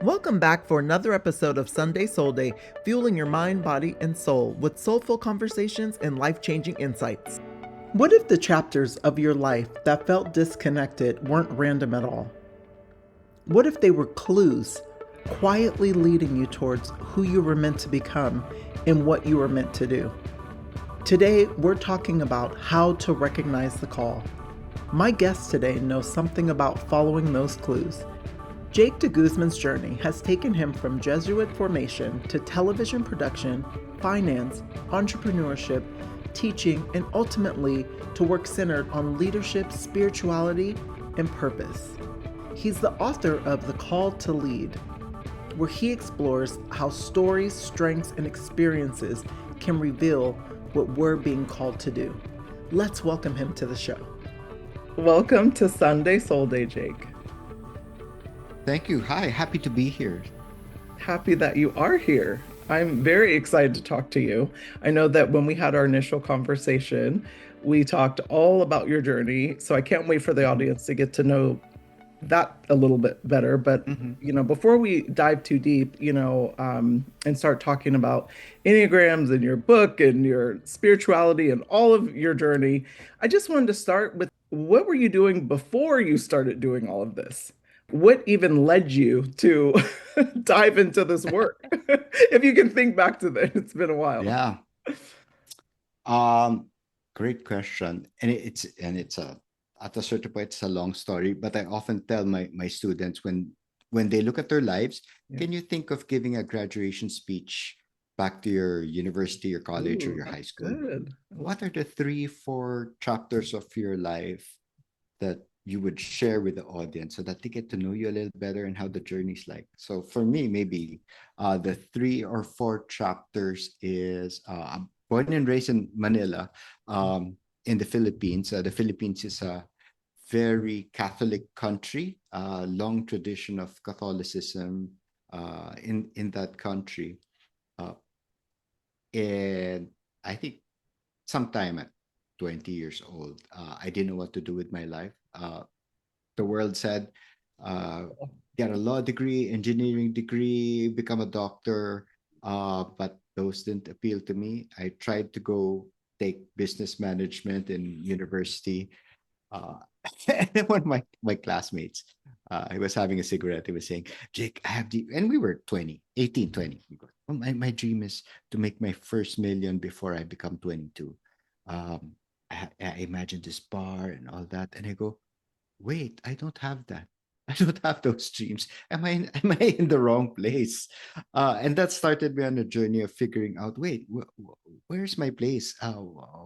Welcome back for another episode of SoulDay, fueling your mind, body, and soul with soulful conversations and life-changing insights. What if the chapters of your life that felt disconnected weren't random at all? What if they were clues quietly leading you towards who you were meant to become and what you were meant to do? Today, we're talking about how to recognize the call. My guest today knows something about following those clues. Jake de Guzman's journey has taken him from Jesuit formation to television production, finance, entrepreneurship, teaching, and ultimately to work centered on leadership, spirituality, and purpose. He's the author of The Call to Lead, where he explores how stories, strengths, and experiences can reveal what we're being called to do. Let's welcome him to the show. Welcome to SoulDay, Jake. Thank you. Hi, happy to be here. Happy that you are here. I'm very excited to talk to you. I know that when we had our initial conversation, we talked all about your journey. So I can't wait for the audience to get to know that a little bit better. But, before we dive too deep, and start talking about Enneagrams and your book and your spirituality and all of your journey, I just wanted to start with what were you doing before you started doing all of this? What even led you to dive into this work? If you can think back to that, it's been a while. Yeah. Um, Great question. And it's a at a certain point it's a long story, but I often tell my students when they look at their lives, Yeah. can you think of giving a graduation speech back to your university, your college, or Ooh, your high that's school? good. What are the 3, 4 chapters of your life that you would share with the audience so that they get to know you a little better and how the journey's like? So for me, maybe the 3 or 4 chapters is I'm born and raised in Manila, in the Philippines. The Philippines is a very Catholic country, long tradition of Catholicism in that country. Uh, and I think sometime at 20 years old, I didn't know what to do with my life. The world said, uh, get a law degree, engineering degree, become a doctor. But those didn't appeal to me. I tried to go take business management in university. Uh, and then one of my classmates, I was having a cigarette. He was saying, Jake, I have the, and we were 20, 18, 20. He goes, well, my dream is to make my first million before I become 22. Um, I imagine this bar and all that. And I go, wait, I don't have that. I don't have those dreams. Am I in the wrong place? And that started me on a journey of figuring out, wait, where's my place?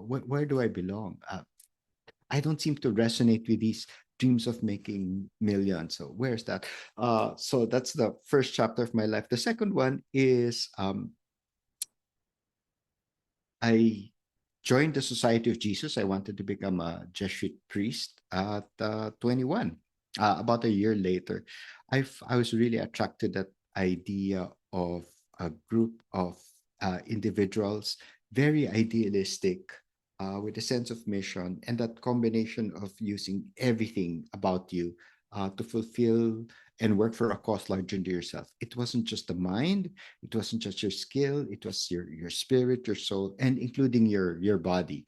Where do I belong? I don't seem to resonate with these dreams of making millions. So where's that? So that's the first chapter of my life. The second one is I joined the Society of Jesus. I wanted to become a Jesuit priest at 21. About a year later, I was really attracted to that idea of a group of individuals, very idealistic, with a sense of mission, and that combination of using everything about you to fulfill and work for a cause larger than yourself. It wasn't just the mind, it wasn't just your skill, it was your spirit, your soul, and including your body.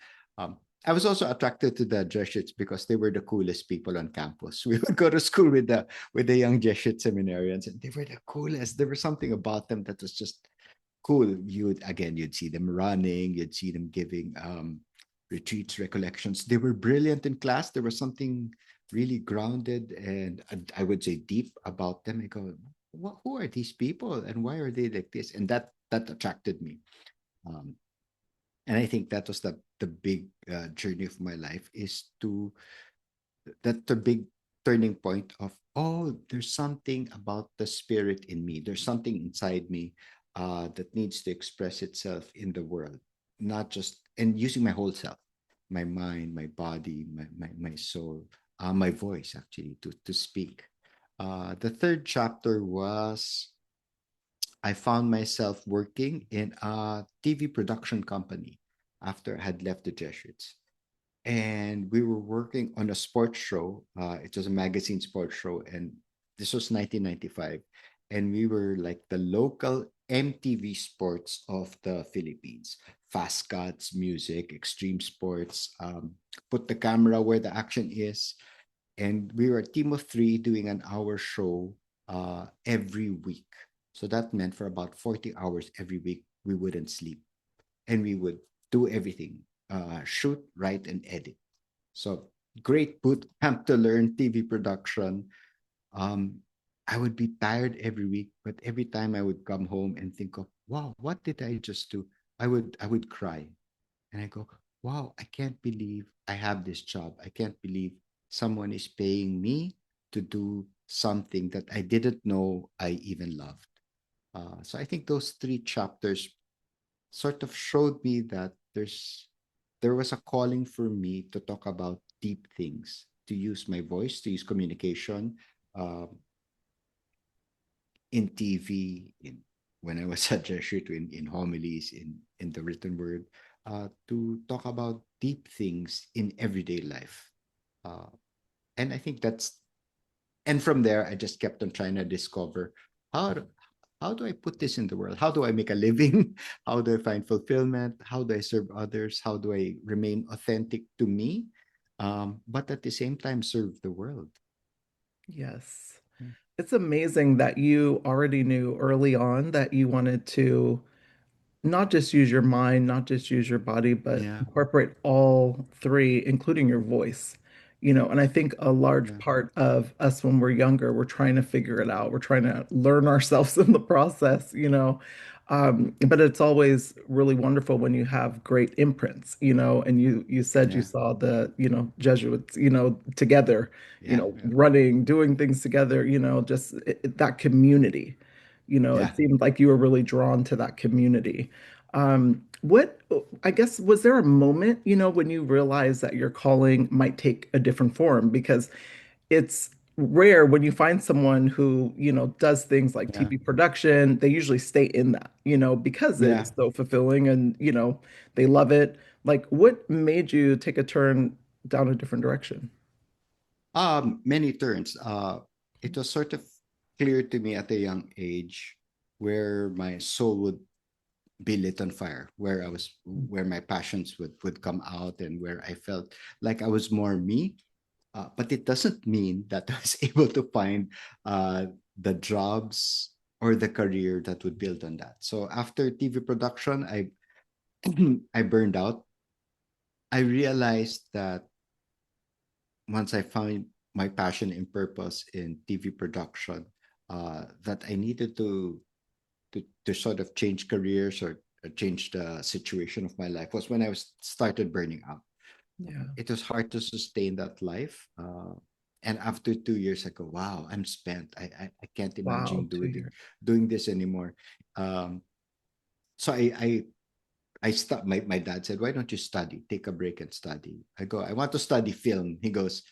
I was also attracted to the Jesuits because they were the coolest people on campus. We would go to school with the young Jesuit seminarians, and they were the coolest. There was something about them that was just cool. You'd see them running, you'd see them giving retreats, recollections. They were brilliant in class. There was something really grounded and I would say deep about them. I go, who are these people and why are they like this? And that attracted me. Um, and I think that was the big journey of my life is to that the big turning point of, oh, there's something about the spirit in me. There's something inside me that needs to express itself in the world, not just and using my whole self, my mind, my body, my soul, my voice actually to speak. The third chapter was I found myself working in a TV production company after I had left the Jesuits. And we were working on a sports show. It was a magazine sports show, and this was 1995. and we were like the local MTV sports of the Philippines. Fast cuts, music, extreme sports, put the camera where the action is. And we were a team of three doing an hour show every week. So that meant for about 40 hours every week, we wouldn't sleep and we would do everything, shoot, write, and edit. So great boot camp to learn TV production. um, I would be tired every week, but every time I would come home and think of, wow, what did I just do? I would cry and I go, wow, I can't believe I have this job. I can't believe someone is paying me to do something that I didn't know I even loved. So I think those three chapters sort of showed me that there was a calling for me to talk about deep things, to use my voice, to use communication, um, in TV, in when I was a Jesuit, in homilies, in the written word, to talk about deep things in everyday life. Uh, and I think that's and from there I just kept on trying to discover how do, how do I put this in the world? How do I make a living? How do I find fulfillment? How do I serve others? How do I remain authentic to me? But at the same time serve the world. Yes. It's amazing that you already knew early on that you wanted to not just use your mind, not just use your body, but Yeah, incorporate all three, including your voice. And I think a large yeah, part of us when we're younger, we're trying to figure it out. We're trying to learn ourselves in the process. But it's always really wonderful when you have great imprints, and you said you yeah, saw the Jesuits, together, yeah, yeah, running, doing things together, just that community. It yeah. seemed like you were really drawn to that community. What, I guess, was there a moment, when you realized that your calling might take a different form? Because it's rare when you find someone who, does things like Yeah. TV production, they usually stay in that, because it Yeah. is so fulfilling and, they love it. Like, what made you take a turn down a different direction? Many turns. It was sort of clear to me at a young age where my soul would be lit on fire, where my passions would come out, and where I felt like I was more me. But it doesn't mean that I was able to find uh, the jobs or the career that would build on that. So after TV production, I I burned out. I realized that once I found my passion and purpose in TV production, that I needed to sort of change careers or change the situation of my life was when I was started burning out. Yeah. It was hard to sustain that life. And after 2 years, I go, wow, I'm spent. I can't Wow, imagine 2 years. doing this anymore. Um, so I stopped. My dad said, why don't you study? Take a break and study. I go, I want to study film. He goes,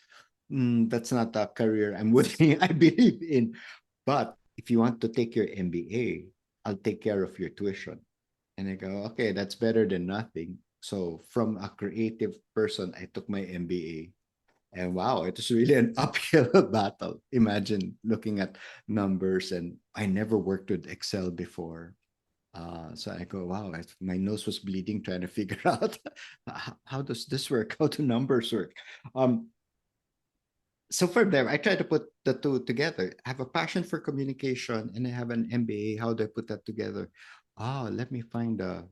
that's not a career I'm willing, I believe in. But if you want to take your MBA, I'll take care of your tuition. And I go, okay, that's better than nothing. So from a creative person, I took my MBA. And wow, it was really an uphill battle. Imagine looking at numbers, and I never worked with Excel before. So I go, wow, my nose was bleeding trying to figure out how does this work? How do numbers work? Um, so from there, I try to put the two together. I have a passion for communication and I have an MBA. How do I put that together? Let me find a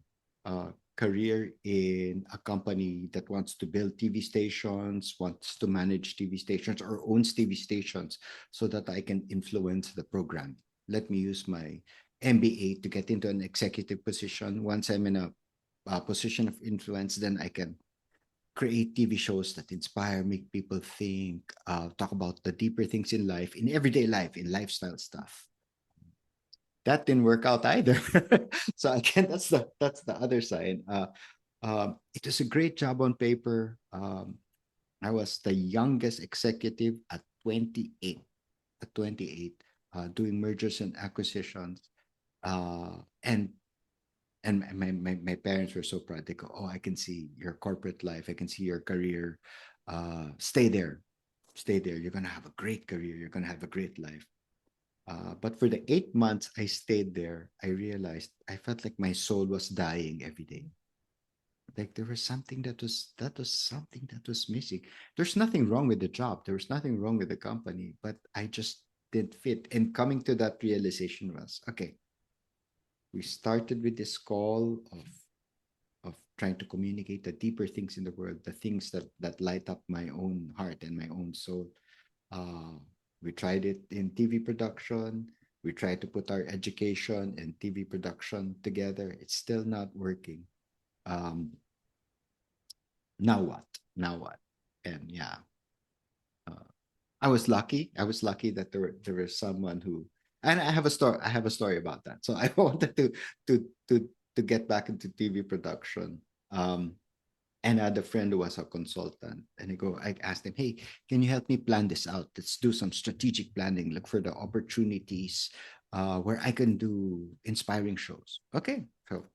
career in a company that wants to build TV stations, wants to manage TV stations, or owns TV stations so that I can influence the program. Let me use my MBA to get into an executive position. Once I'm in a position of influence, then I can create TV shows that inspire, make people think, talk about the deeper things in life, in everyday life, in lifestyle stuff. That didn't work out either. So again, that's the other side. It was a great job on paper. I was the youngest executive at 28. At 28, doing mergers and acquisitions, and my parents were so proud. They go, oh, I can see your corporate life, I can see your career. Stay there, stay there, you're gonna have a great career, you're gonna have a great life. But for the 8 months I stayed there, I realized I felt like my soul was dying every day. Like there was something that was missing. There's nothing wrong with the job. There was nothing wrong with the company, but I just didn't fit. And coming to that realization was okay. We started with this call of trying to communicate the deeper things in the world, the things that light up my own heart and my own soul. Uh, we tried it in TV production. We tried to put our education and TV production together. It's still not working. Um, Now what? Now what? And yeah, uh, I was lucky. I was lucky that there was someone who, and I have a story. I have a story about that. So I wanted to to to get back into TV production. And I had a friend who was a consultant, and I asked him, "Hey, can you help me plan this out? Let's do some strategic planning. Look for the opportunities where I can do inspiring shows." Okay, so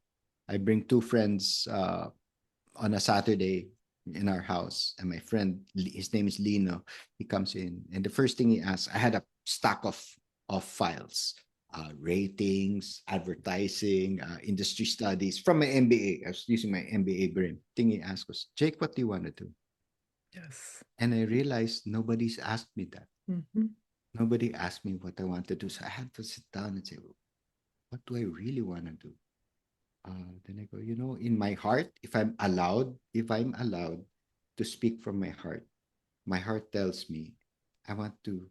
I bring two friends on a Saturday in our house, and my friend, his name is Lino, he comes in, and the first thing he asks, I had a stack of files, ratings, advertising, industry studies from my MBA. I was using my MBA brain. Thing he asked was, Jake, what do you want to do? Yes. And I realized nobody's asked me that. Mm-hmm. Nobody asked me what I want to do. So I had to sit down and say, what do I really want to do? Then I go, in my heart, if I'm allowed to speak from my heart tells me I want to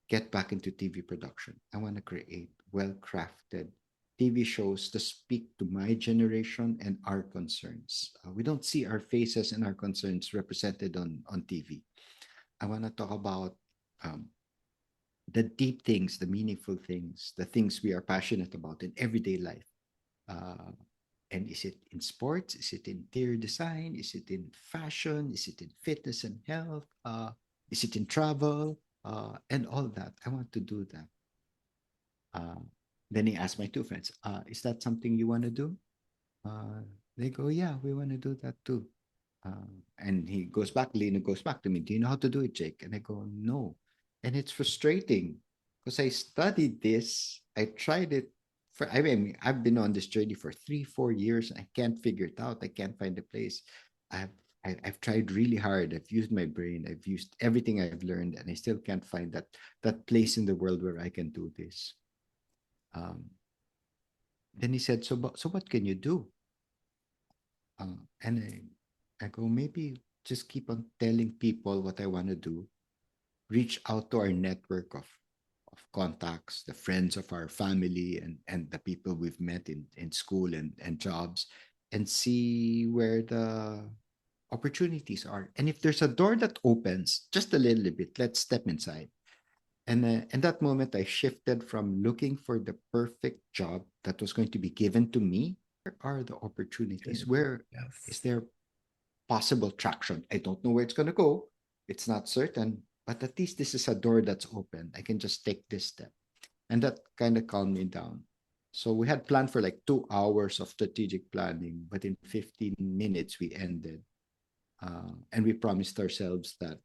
get back into TV production. I want to create well-crafted TV shows to speak to my generation and our concerns. We don't see our faces and our concerns represented on TV. I want to talk about um, the deep things, the meaningful things, the things we are passionate about in everyday life. Uh, and is it in sports? Is it in interior design? Is it in fashion? Is it in fitness and health? Is it in travel? And all that. I want to do that. Uh, then he asked my two friends, is that something you want to do? Uh, they go, yeah, we want to do that too. And Lena goes back to me, do you know how to do it, Jake? And I go, no. And it's frustrating because I studied this, I tried it I mean, I've been on this journey for 3, 4 years. I can't figure it out. I can't find a place. I've I've tried really hard. I've used my brain. I've used everything I've learned, and I still can't find that place in the world where I can do this. Um, then he said, so what can you do? And I go, maybe just keep on telling people what I want to do. Reach out to our network of contacts, the friends of our family, and the people we've met in school and jobs, and see where the opportunities are. And if there's a door that opens just a little bit, let's step inside. And in that moment, I shifted from looking for the perfect job that was going to be given to me. Where are the opportunities? Where is Yes. there possible traction? I don't know where it's going to go. It's not certain, but at least this is a door that's open. I can just take this step. And that kind of calmed me down. So we had planned for like 2 hours of strategic planning, but in 15 minutes we ended. And we promised ourselves that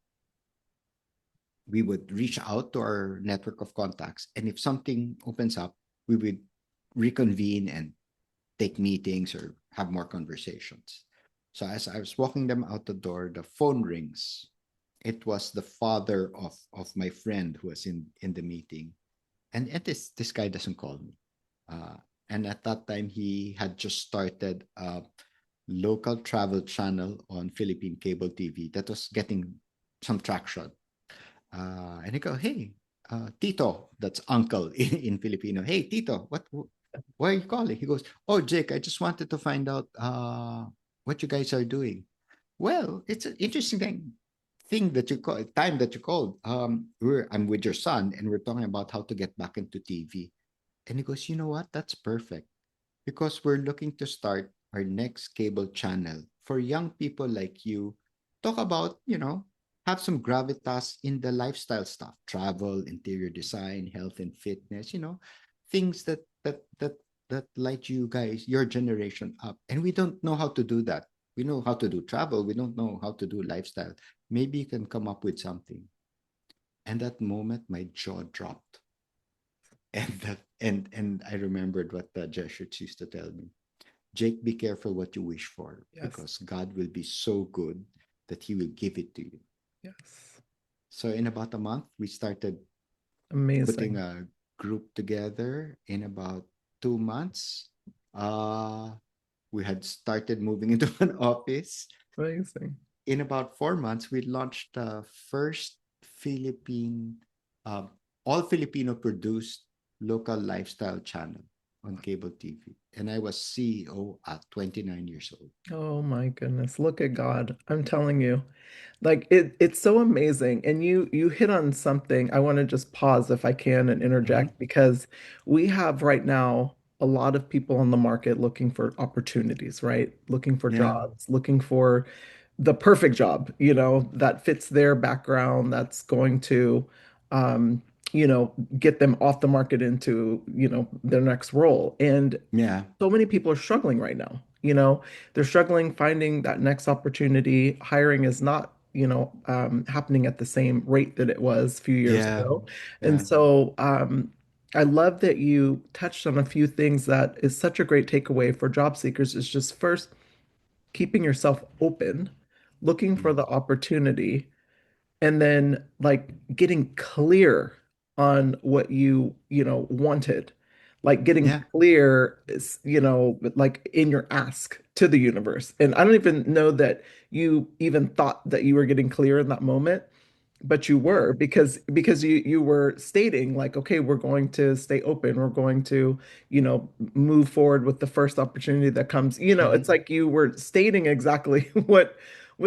we would reach out to our network of contacts. And if something opens up, we would reconvene and take meetings or have more conversations. So as I was walking them out the door, the phone rings. It was the father of my friend who was in the meeting. And this guy doesn't call me. Uh, and at that time, he had just started a local travel channel on Philippine cable TV that was getting some traction. And I go, hey, Tito, that's uncle in Filipino. Hey, Tito, why are you calling? He goes, oh, Jake, I just wanted to find out what you guys are doing. Well, it's an interesting thing that you call time that you called. I'm with your son, and we're talking about how to get back into TV. And he goes, you know what? That's perfect because we're looking to start our next cable channel for young people like you. Talk about, have some gravitas in the lifestyle stuff, travel, interior design, health and fitness, things that light you guys, your generation up. And we don't know how to do that. We know how to do travel. We don't know how to do lifestyle. Maybe you can come up with something. And that moment, my jaw dropped. And I remembered what the Jesuits used to tell me. Jake, be careful what you wish for, Yes. because God will be so good that He will give it to you. Yes. So in about a month, we started putting Amazing. a group together. In about 2 months, uh, we had started moving into an office. Amazing. In about 4 months, we launched the first Philippine, uh, all Filipino produced local lifestyle channel on cable TV. And I was CEO at 29 years old. Oh my goodness. Look at God. I'm telling you. Like it's so amazing. And you hit on something. I want to just pause if I can and Mhm. interject because we have right now a lot of people on the market looking for opportunities, right? Looking for Yeah. jobs, looking for the perfect job, that fits their background, that's going to um, get them off the market into, their next role. And Yeah. so many people are struggling right now. They're struggling finding that next opportunity. Hiring is not, happening at the same rate that it was a few years Yeah. ago. And Yeah. so I love that you touched on a few things that is such a great takeaway for job seekers is just first keeping yourself open, looking for Mm. the opportunity, and then like getting clear on what you wanted, like getting Yeah. clear is like in your ask to the universe. And I don't even know that you even thought that you were getting clear in that moment, but you Yeah. were because you were stating like, okay, we're going to stay open, we're going to move forward with the first opportunity that comes. It's Mhm. like you were stating exactly what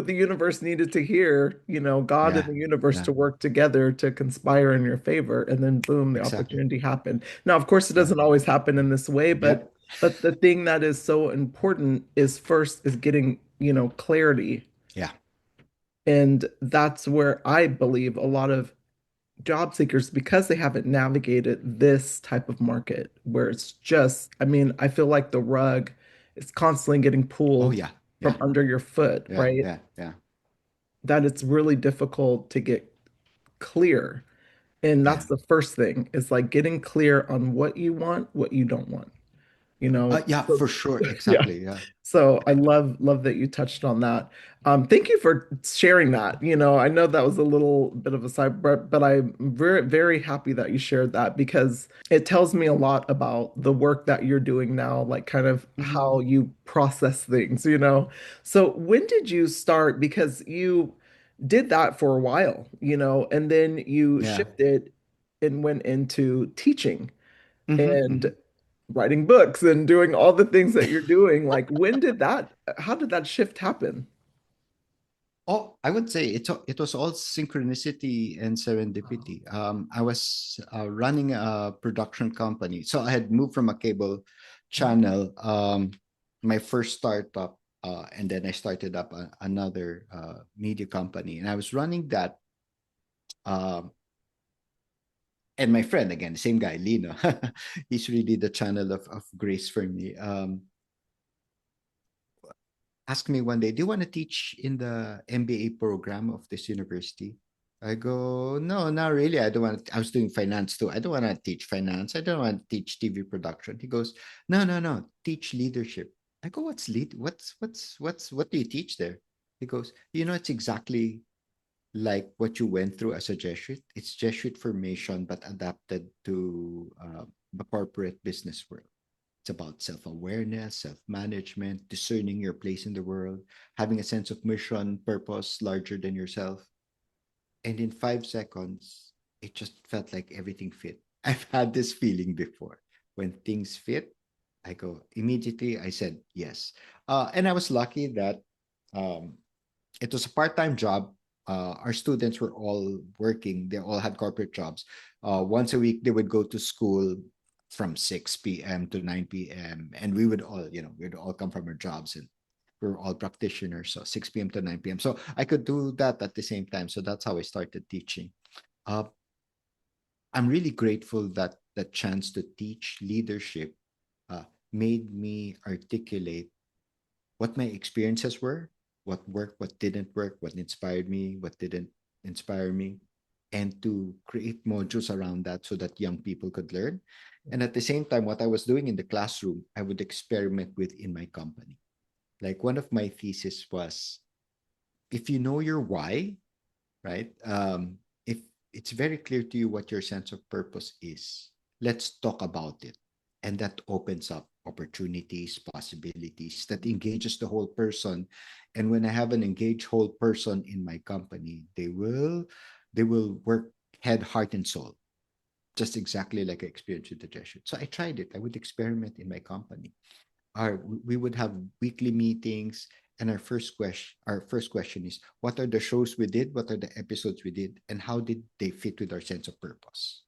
the universe needed to hear, God and Yeah. the universe Yeah. to work together to conspire in your favor, and then boom, the Exactly. opportunity happened. Now, of course, it Yeah. doesn't always happen in this way, but Yep. the thing that is so important is first is getting, clarity. Yeah. And that's where I believe a lot of job seekers, because they haven't navigated this type of market where it's just, I mean, I feel like the rug is constantly getting Oh pulled yeah. from Yeah. under your foot, Yeah. right? Yeah. Yeah. That it's really difficult to get clear. And Yeah. that's the first thing is like getting clear on what you want, what you don't want, you know? Yeah, So for sure. yeah. Exactly. Yeah. So I love that you touched on that. Thank you for sharing that. I know that was a little bit of a side, but I'm very happy that you shared that because it tells me a lot about the work that you're doing now, like kind of Mhm. how you process things. So when did you start? Because you did that for a while, and then you Yeah. shifted and went into teaching Mhm. and Mhm. writing books and doing all the things that you're doing. Like, how did that shift happen? Oh, I would say it was all synchronicity and Oh, serendipity. I was running a production company, so I had moved from a cable channel, my first startup, and then I started up another media company, and I was running that. Um, and my friend again, the same guy, Lino, he's really the channel of grace for me. Asked me one day, "Do you want to teach in the MBA program of this university?" I go, "No, not really. I don't want to." I was doing finance too. I don't want to teach finance. I don't want to teach TV production. He goes, "No, no, no. Teach leadership." I go, "What's lead? What do you teach there?" He goes, "It's exactly like what you went through as a Jesuit. It's Jesuit formation, but adapted to the corporate business world. It's about self awareness, self management, discerning your place in the world, having a sense of mission, purpose larger than yourself." And in 5 seconds, it just felt like everything fit. I've had this feeling before. When things fit, I go immediately, I said yes. And I was lucky that um, it was a part-time job. Our students were all working. They all had corporate jobs. Once a week, they would go to school from 6 p.m. to 9 p.m. And we'd all come from our jobs and we were all practitioners. So 6 p.m. to 9 p.m. So I could do that at the same time. So that's how I started teaching. Uh, I'm really grateful that the chance to teach leadership made me articulate what my experiences were, what worked, what didn't work, what inspired me, what didn't inspire me. and to create modules around that so that young people could learn. And at the same time, what I was doing in the classroom, I would experiment with in my company. Like one of my thesis was, if you know your why, right? If it's very clear to you what your sense of purpose is, let's talk about it. And that opens up opportunities, possibilities that engages the whole person. And when I have an engaged whole person in my company, they will work head, heart, and soul, just exactly like I experienced with the Jesuit. So I tried it. I would experiment in my company. We would have weekly meetings, and our first question is, what are the shows we did, what are the episodes we did, and how did they fit with our sense of purpose?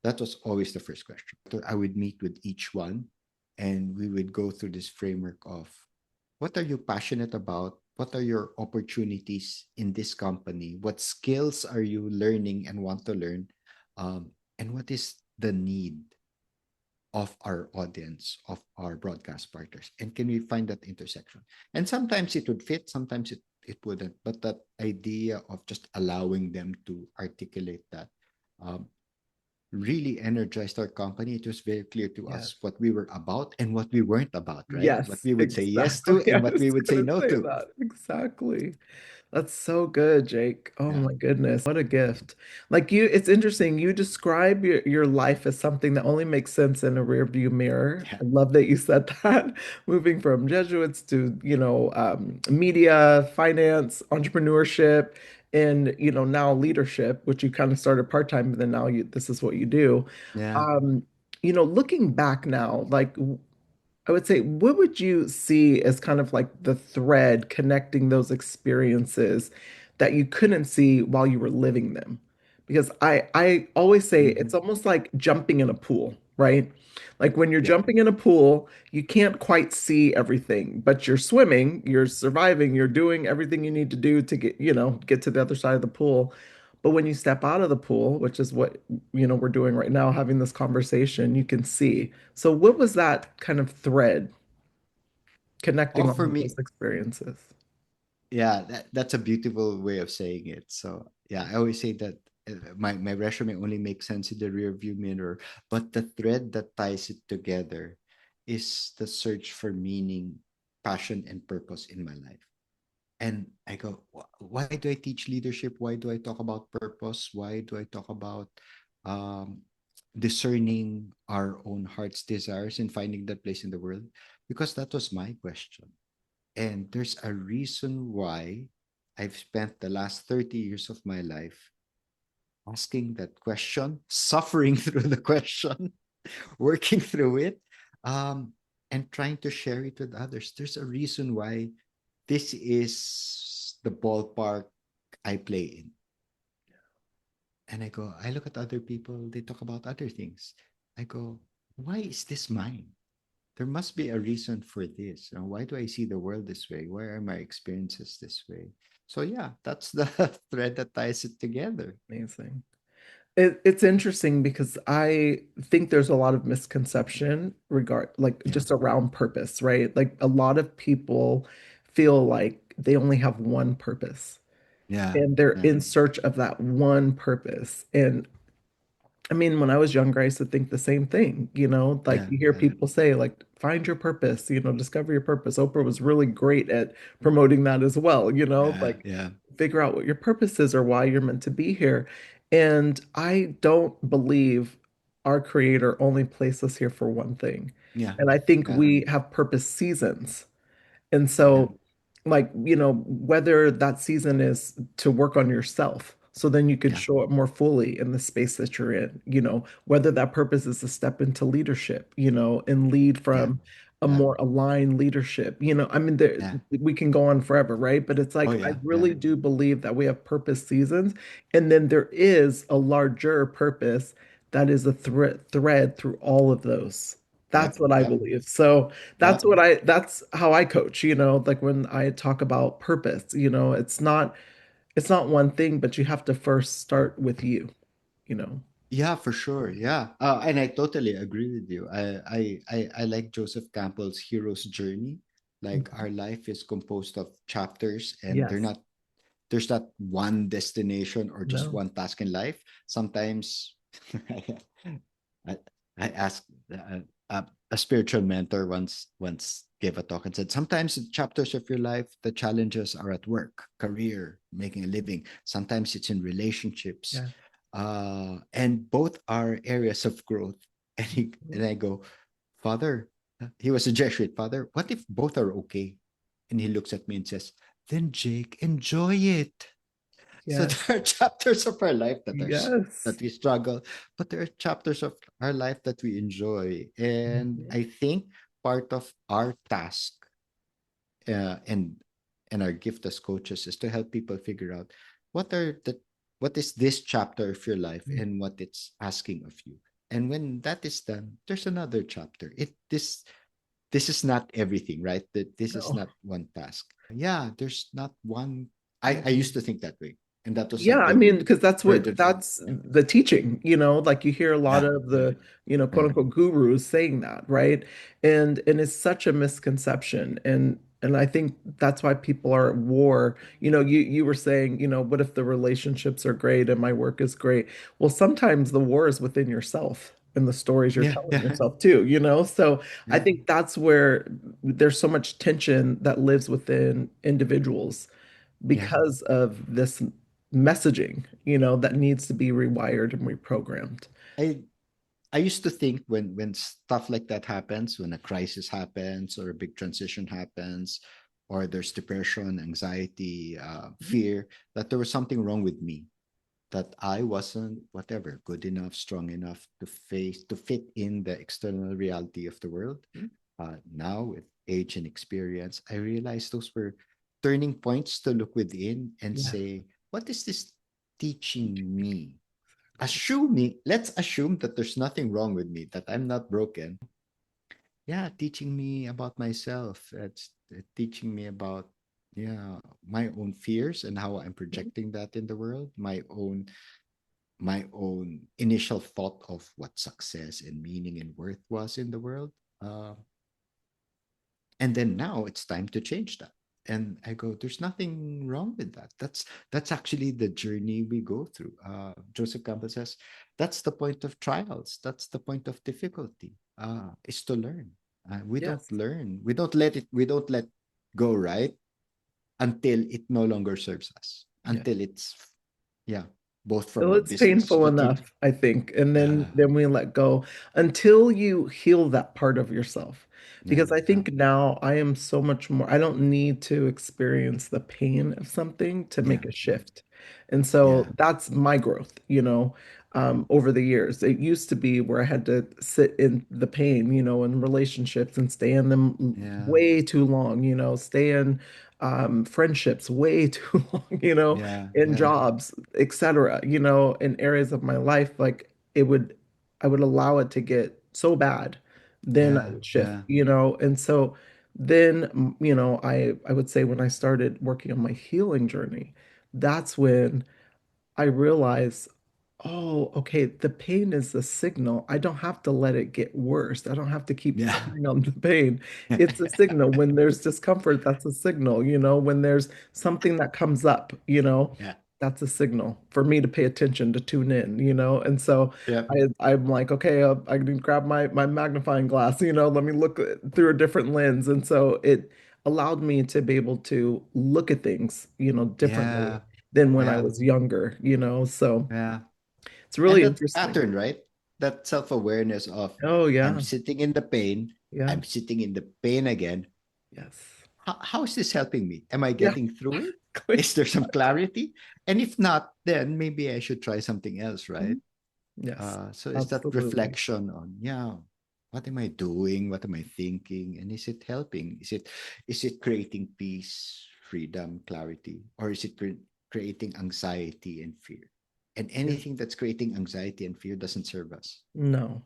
That was always the first question. So I would meet with each one, and we would go through this framework of, what are you passionate about, what are your opportunities in this company, what skills are you learning and want to learn, and what is the need of our audience, of our broadcast partners, and can we find that intersection? And sometimes it would fit, sometimes it wouldn't, but that idea of just allowing them to articulate that, um, really energized our company. It was very clear to Yes. us what we were about and what we weren't about, right? What Yes, we would say yes to exactly. I and what we was would say gonna no say to. that. Exactly. That's so good, Jake. Oh Yeah, my goodness, what a gift. Like you, it's interesting. You describe your life as something that only makes sense in a rear view mirror. yeah, I love that you said that. Moving from Jesuits to, media, finance, entrepreneurship, and, now leadership, which you kind of started part-time, but then now this is what you do. yeah. Um, looking back now, like I would say, what would you see as kind of like the thread connecting those experiences that you couldn't see while you were living them? Because I always say Mhm. it's almost like jumping in a pool, right? Like when you're Yeah, jumping in a pool, you can't quite see everything, but you're swimming, you're surviving, you're doing everything you need to do to get to the other side of the pool. But when you step out of the pool, which is what we're doing right now, having this conversation, you can see. So what was that kind of thread oh, connecting all for of those me, experiences? yeah, that's a beautiful way of saying it. So yeah, I always say that, my resume only makes sense in the rear view mirror, but the thread that ties it together is the search for meaning, passion, and purpose in my life. And I go, why do I teach leadership? Why do I talk about purpose? Why do I talk about, um, discerning our own heart's desires and finding that place in the world? Because that was my question. And there's a reason why I've spent the last 30 years of my life asking that question, suffering through the question, working through it, um, and trying to share it with others. There's a reason why this is the ballpark I play in. And I look at other people, they talk about other things. I go, why is this mine? There must be a reason for this. Why do I see the world this way? Why are my experiences this way? So yeah, that's the thread that ties it together. Amazing. It's interesting because I think there's a lot of misconception like Yeah, just around purpose, right? Like a lot of people feel like they only have one purpose yeah, and they're yeah, in search of that one purpose. And I mean, when I was younger, I used to think the same thing, like yeah, you hear yeah, people say, like, find your purpose, discover your purpose. Oprah was really great at promoting that as well, yeah, like yeah, figure out what your purpose is or why you're meant to be here. And I don't believe our creator only placed us here for one thing. yeah, And I think yeah, we have purpose seasons. And yeah, so, like, whether that season is to work on yourself, so then you could yeah, show up more fully in the space that you're in, whether that purpose is to step into leadership, and lead yeah, from a yeah, more aligned leadership. I mean, yeah. we can go on forever, right? But it's Oh like, I yeah, yeah, really do believe that we have purpose seasons. And then there is a larger purpose that is a thread through all of those. That's yep, what I yep, believe. So, yep. that's how I coach, like when I talk about purpose, it's not one thing, but you have to first start with you know. Yeah, for sure. Yeah. And I totally agree with you. I like Joseph Campbell's hero's journey. Like Mhm. our life is composed of chapters, and they're Yes. not there's not one destination or just No. one task in life. Sometimes I, I asked a spiritual mentor once gave a talk and said sometimes the chapters of your life, the challenges are at work, career, making a living. Sometimes it's in relationships, Yeah. and both are areas of growth. And I go, Father, he was a Jesuit. Father, what if both are okay? And he looks at me and says, then Jake, enjoy it. So Yes. there are chapters of our life Yes. that we struggle, but there are chapters of our life that we enjoy. And Mhm. I think part of our task, uh, and and our gift as coaches is to help people figure out what are the what is this chapter of your life and what it's asking of you. And when that is done, there's another chapter. This is not everything, right? That this is No. not one task. Yeah, there's not one. I Mhm. used to think that way, and that was a Yeah, I good mean, because burden for me. that's the teaching, like you hear a lot Yeah, of yeah, the, quote yeah, unquote gurus saying that, right? And it's such a misconception. And I think that's why people are at war. You were saying, what if the relationships are great and my work is great? Well, sometimes the war is within yourself and the stories you're yeah, telling yeah, yourself too. So I yeah, think that's where there's so much tension that lives within individuals yeah. because of this messaging, that needs to be rewired and reprogrammed. I I used to think when stuff like that happens, when a crisis happens or a big transition happens, or there's depression, anxiety, fear, that there was something wrong with me, that I wasn't whatever good enough, strong enough to fit in the external reality of the world. Now with age and experience, I realized those were turning points to look within and Yeah, say, what is this teaching me? Let's assume that there's nothing wrong with me, that I'm not broken. Yeah, teaching me about myself. It's teaching me about, yeah, my own fears and how I'm projecting that in the world, my own initial thought of what success and meaning and worth was in the world. Uh, and then now it's time to change that. And I go, there's nothing wrong with that. That's actually the journey we go through. Joseph Campbell says that's the point of trials, that's the point of difficulty, is to learn. We don't yes. learn, we don't let go, right, until it no longer serves us, Yeah. until it's, yeah, both from Well, a it's business painful strategic. enough, I think. And then Yeah, then we let go until you heal that part of yourself. yeah, Because I yeah, think now I am so much more, I don't need to experience the pain of something to yeah, make a yeah, shift. And so yeah, that's my growth, over the years. It used to be where I had to sit in the pain, in relationships and stay in them yeah, way too long, stay in friendships way too long, yeah, in yeah, jobs, etc., in areas of my life, like I would allow it to get so bad, then I yeah, would shift, yeah, and so then, I would say when I started working on my healing journey, that's when I realize, oh, okay, the pain is the signal. I don't have to let it get worse. I don't have to keep yeah. sitting on the pain. It's a signal. When there's discomfort, that's a signal. When there's something that comes up, Yeah. that's a signal for me to pay attention, to tune in, And so Yep. I'm like, okay, I can grab my magnifying glass, let me look through a different lens. And so it allowed me to be able to look at things, differently Yeah. than when I Yeah. was younger. So Yeah. it's And really that interesting. pattern, right? That self-awareness of Oh I'm yeah. sitting in the pain, Yeah. I'm sitting in the pain again. Yes. How is this helping me? Am I Yeah. getting through it? Exactly. Is there some clarity? And if not, then maybe I should try something else, right? Mhm. Yes, So it's that absolutely. reflection on, yeah, what am I doing? What am I thinking? And is it helping? Is it creating peace, freedom, clarity, or is it creating anxiety and fear? And Yeah. anything that's creating anxiety and fear doesn't serve us. No,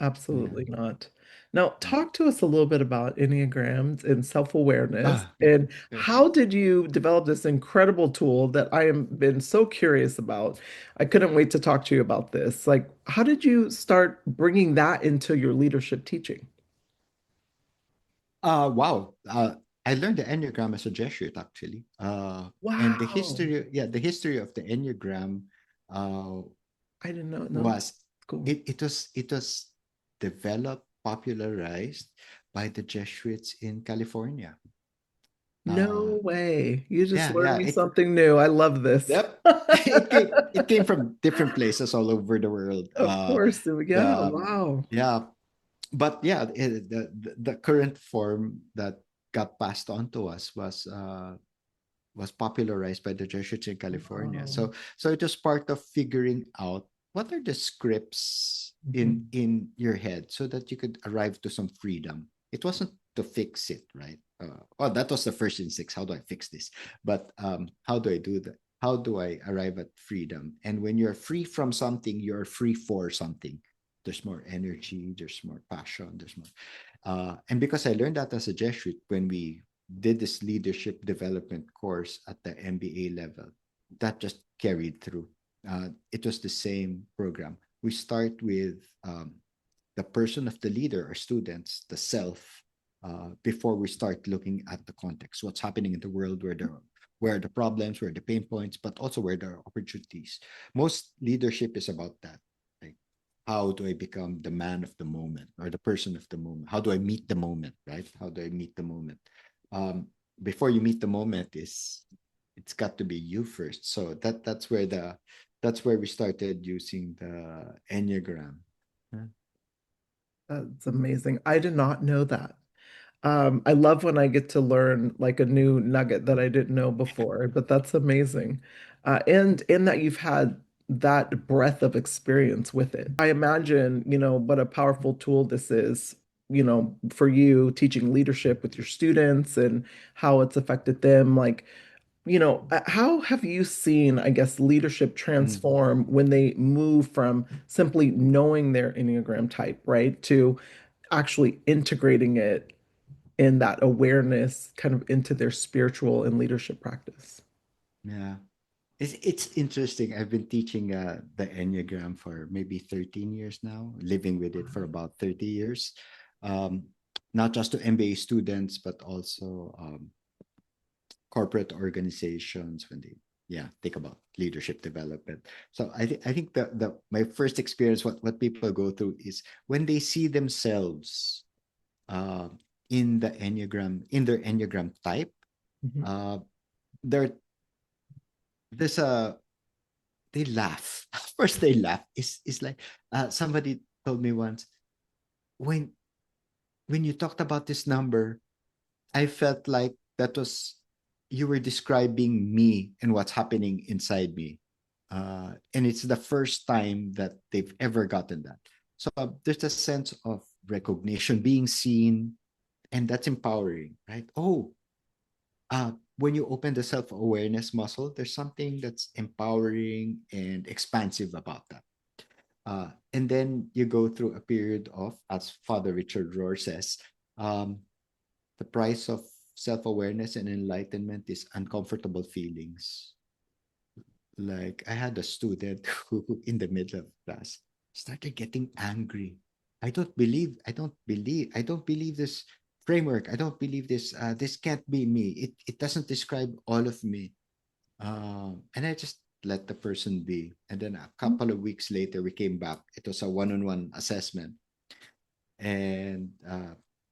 Yeah. absolutely not. Now, Yeah. talk to us a little bit about Enneagrams and self-awareness, Okay. and Okay. how did you develop this incredible tool that I am been so curious about? I couldn't wait to talk to you about this. Like, how did you start bringing that into your leadership teaching? Wow. I learned the Enneagram as a Jesuit, actually. And Wow. the history of the Enneagram uh, I didn't know. No, was cool. it was developed, popularized by the Jesuits in California. Uh, No way. You just learned yeah, me something new. I love this. yep. It came from different places all over the world. Of course. Yeah. The Wow. yeah, but yeah, the current form that got passed on to us was popularized by the Jesuits in California. Wow. So it was part of figuring out what are the scripts Mhm. in your head so that you could arrive to some freedom. It wasn't to fix it, right? Well, that was the first instinct. How do I fix this? But how do I do that? How do I arrive at freedom? And when you're free from something, you're free for something. There's more energy, there's more passion, there's more. And because I learned that as a Jesuit when we did this leadership development course at the MBA level, that just carried through. It was the same program. We start with the person of the leader, our students, the self, before we start looking at the context, what's happening in the world, where are the problems, where are the pain points, but also where there are opportunities. Most leadership is about that. Like, how do I become the man of the moment or the person of the moment? How do I meet the moment, right? How do I meet the moment? Before you meet the moment it's got to be you first. So that's where we started using the Enneagram. Yeah. That's amazing. I did not know that. I love when I get to learn like a new nugget that I didn't know before, but that's amazing. And that you've had that breadth of experience with it. I imagine, what a powerful tool this is, for you teaching leadership with your students and how it's affected them. Like, how have you seen, I guess, leadership Mm. transform when they move from simply knowing their Enneagram type, right, to actually integrating it in that awareness kind of into their spiritual and leadership practice? Yeah. It's interesting. I've been teaching the Enneagram for maybe 13 years now, living with it for about 30 years. Um, Not just to MBA students, but also corporate organizations when they think about leadership development. So I think the my first experience, what people go through is when they see themselves uh, in their Enneagram type, Mhm. uh, there there's a they laugh. First they laugh. It's like somebody told me once, when you talked about this number, I felt like that was you were describing me and what's happening inside me. And it's the first time that they've ever gotten that. So there's a sense of recognition, being seen, and that's empowering, right? Oh, when you open the self-awareness muscle, there's something that's empowering and expansive about that. And then you go through a period of, as Father Richard Rohr says, um, the price of self-awareness and enlightenment is uncomfortable feelings. Like I had a student who, in the middle of class, started getting angry. I don't believe this framework. I don't believe this. This can't be me. It doesn't describe all of me. And I just let the person be. And then a couple of weeks later, we came back. It was a one-on-one assessment, and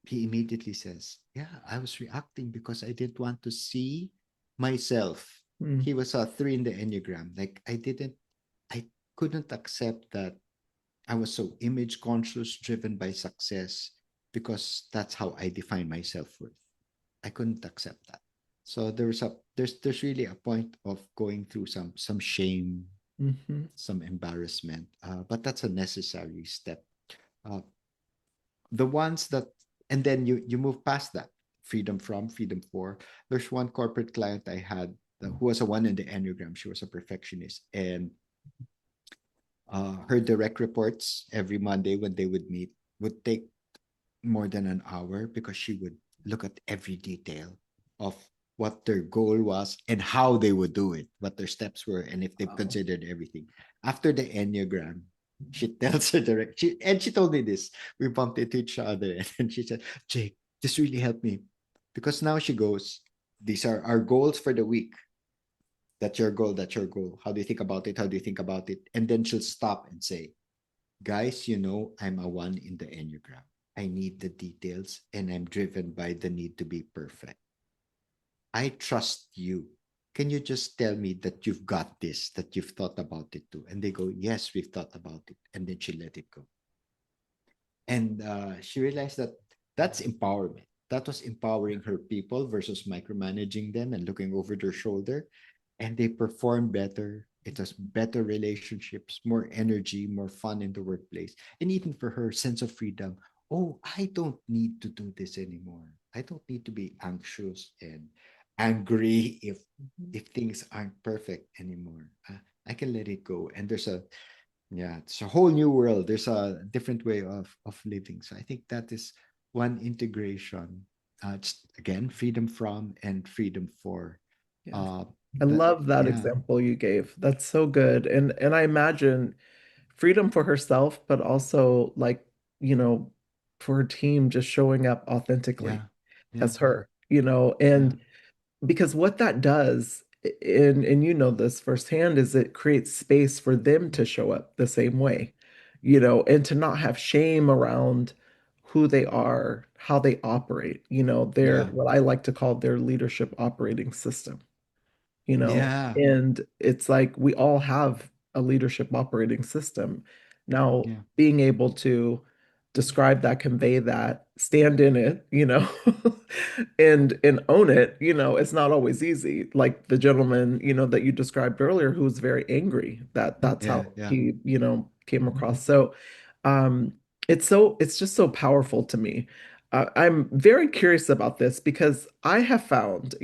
he immediately says, "Yeah, I was reacting because I didn't want to see myself." Mm. He was a 3 in the Enneagram. Like I couldn't accept that I was so image conscious, driven by success, because that's how I define my self worth. I couldn't accept that. So there's really a point of going through some shame, Mhm. some embarrassment, but that's a necessary step. Uh, the ones that and then you move past that, freedom from, freedom for. There's one corporate client I had who was a 1 in the Enneagram. She was a perfectionist, and her direct reports every Monday when they would meet would take more than an hour because she would look at every detail of what their goal was and how they would do it, what their steps were, and if they've Wow. considered everything. After the Enneagram, she tells her direct, she told me this. We bumped into each other, and she said, "Jake, this really helped me Because now she goes, these are our goals for the week. That's your goal. That's your goal. How do you think about it? How do you think about it? And then she'll stop and say, guys, I'm a one in the Enneagram. I need the details and I'm driven by the need to be perfect. I trust you. Can you just tell me that you've got this, that you've thought about it too? And they go, yes, we've thought about it. And then she let it go. And she realized that that's empowerment. That was empowering her people versus micromanaging them and looking over their shoulder. And they performed better. It was better relationships, more energy, more fun in the workplace. And even for her, sense of freedom. Oh, I don't need to do this anymore. I don't need to be anxious and angry if things aren't perfect anymore. I can let it go. And it's a whole new world. There's a different way of living. So I think that is one integration. Just again, freedom from and freedom for. Yes. Uh, I that love that yeah, example you gave. That's so good. And I imagine freedom for herself, but also like, you know, for her team just showing up authentically yeah, yeah, as her, yeah, and because what that does, and you know this firsthand, is it creates space for them to show up the same way, and to not have shame around who they are, how they operate, their yeah, what I like to call their leadership operating system, you know, yeah, and it's like we all have a leadership operating system. Now, yeah, being able to describe that, convey that, stand in it, and own it, it's not always easy. Like the gentleman, that you described earlier, who was very angry that that's yeah, how yeah, he, came across. So, um, it's just so powerful to me. I'm very curious about this because I have found,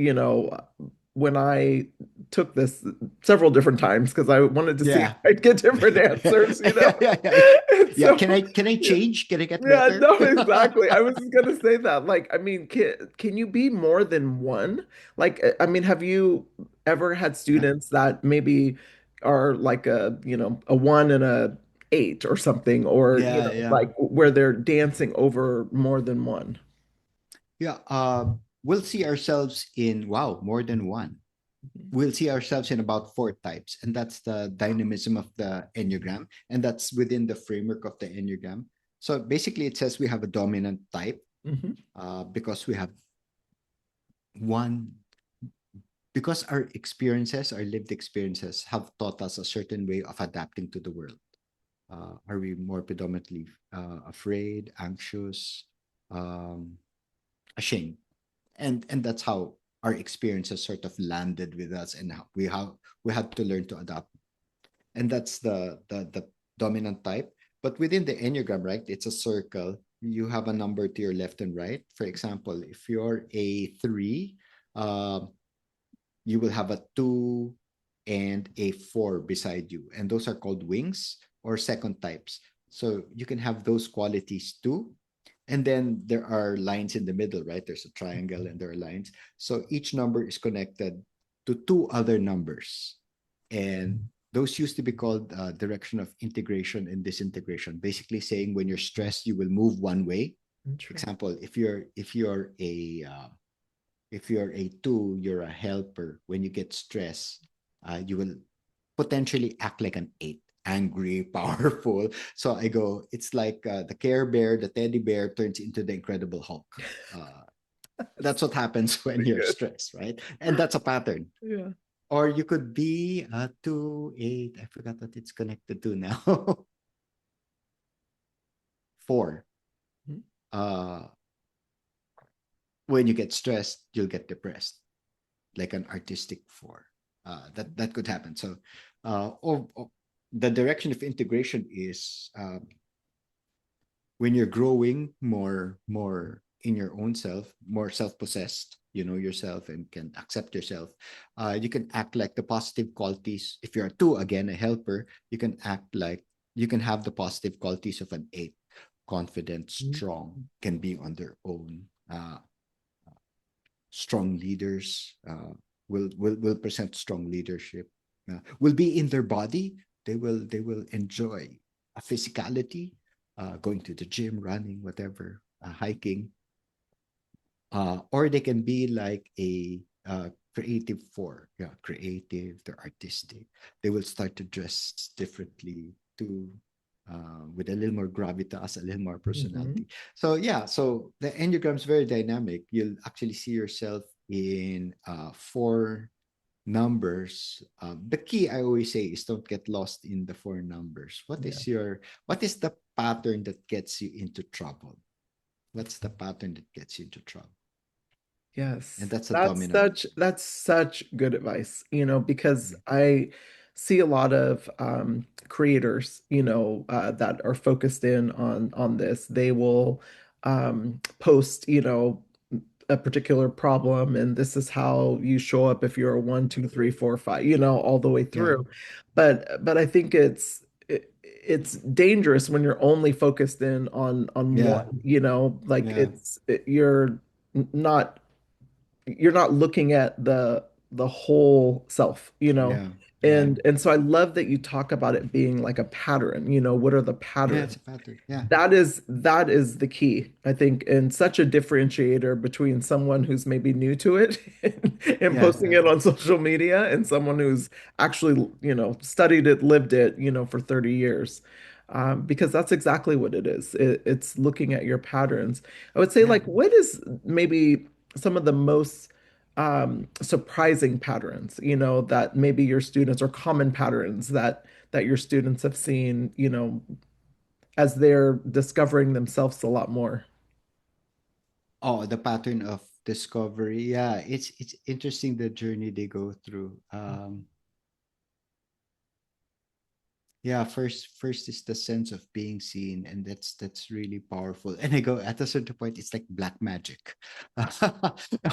when I took this several different times because I wanted to see if yeah. I'd get different answers, Yeah, yeah, yeah. And Yeah. so, Can I yeah, change? Can I get yeah, better? no, exactly. I was just gonna say that. Like, I mean, can you be more than one? Like, I mean, have you ever had Yeah, students that maybe are like a one and a eight or something, or yeah, yeah. like where they're dancing over more than one? Yeah. We'll see ourselves in more than one. We'll see ourselves in about four types, and that's the dynamism of the Enneagram, and that's within the framework of the Enneagram. So basically, it says we have a dominant type Hmm. because we have one, because our experiences, our lived experiences, have taught us a certain way of adapting to the world. Are we more predominantly afraid, anxious, um, ashamed? And that's how our experiences sort of landed with us, and we had to learn to adapt. And that's the dominant type. But within the Enneagram, right, it's a circle. You have a number to your left and right. For example, if you're a 3, um, you will have a 2 and a 4 beside you, and those are called wings or second types. So you can have those qualities too. And then there are lines in the middle, right? There's a triangle and there are lines. So each number is connected to two other numbers. And those used to be called direction of integration and disintegration, basically saying when you're stressed, you will move one way. Interesting. Example, if you're a 2, you're a helper. When you get stressed, you will potentially act like an 8, angry, powerful. So I go, it's like the Care Bear, the teddy bear turns into the Incredible Hulk. Uh, that's what happens when you're Good. stressed, right? And that's a pattern. Yeah. Or you could be 2, 8. I forgot what it's connected to now. 4. Mhm. Uh, when you get stressed, you'll get depressed, like an artistic 4. That could happen. So, the direction of integration is when you're growing more in your own self, more self-possessed, you know yourself and can accept yourself. You can act like the positive qualities. If you're a 2, again a helper, you can act like you can have the positive qualities of an 8, confident, strong, can be on their own. Strong leaders will present strong leadership. Will be in their body. They will enjoy a physicality, going to the gym, running, whatever, hiking. or they can be like a creative four. Yeah, creative, they're artistic. They will start to dress differently to with a little more gravitas, a little more Mhm. personality. So yeah, so the Enneagram is very dynamic. You'll actually see yourself in four numbers. The key I always say is don't get lost in the four numbers. Yeah. What is the pattern that gets you into trouble? What's the pattern that gets you into trouble? And Yes, that's a that's dominant. such good advice, because Yeah. I see a lot of creators, that are focused in on this. They will post, a particular problem, and this is how you show up if you're a one, two, three, four, five, all the way Yeah. through. But I think it's dangerous when you're only focused in on Yeah. one, like Yeah. not you're not looking at the whole self, Yeah. Yeah. and so I love that you talk about it being like a pattern. What are the Yeah. It's patterns? a pattern. Yeah. That is the key, I think, and such a differentiator between someone who's maybe new to it and Yeah. posting it on social media and someone who's actually, studied it, lived it, for 30 years. Because that's exactly what it is. It's looking at your patterns. I would say, Yeah. like, what is maybe some of the most surprising patterns, that maybe your students, or common patterns that your students have seen, as they're discovering themselves a lot more. Oh, the pattern of discovery. Yeah. It's interesting the journey they go through. Yeah, first is the sense of being seen, and that's really powerful. And I go at a certain point, it's like black magic,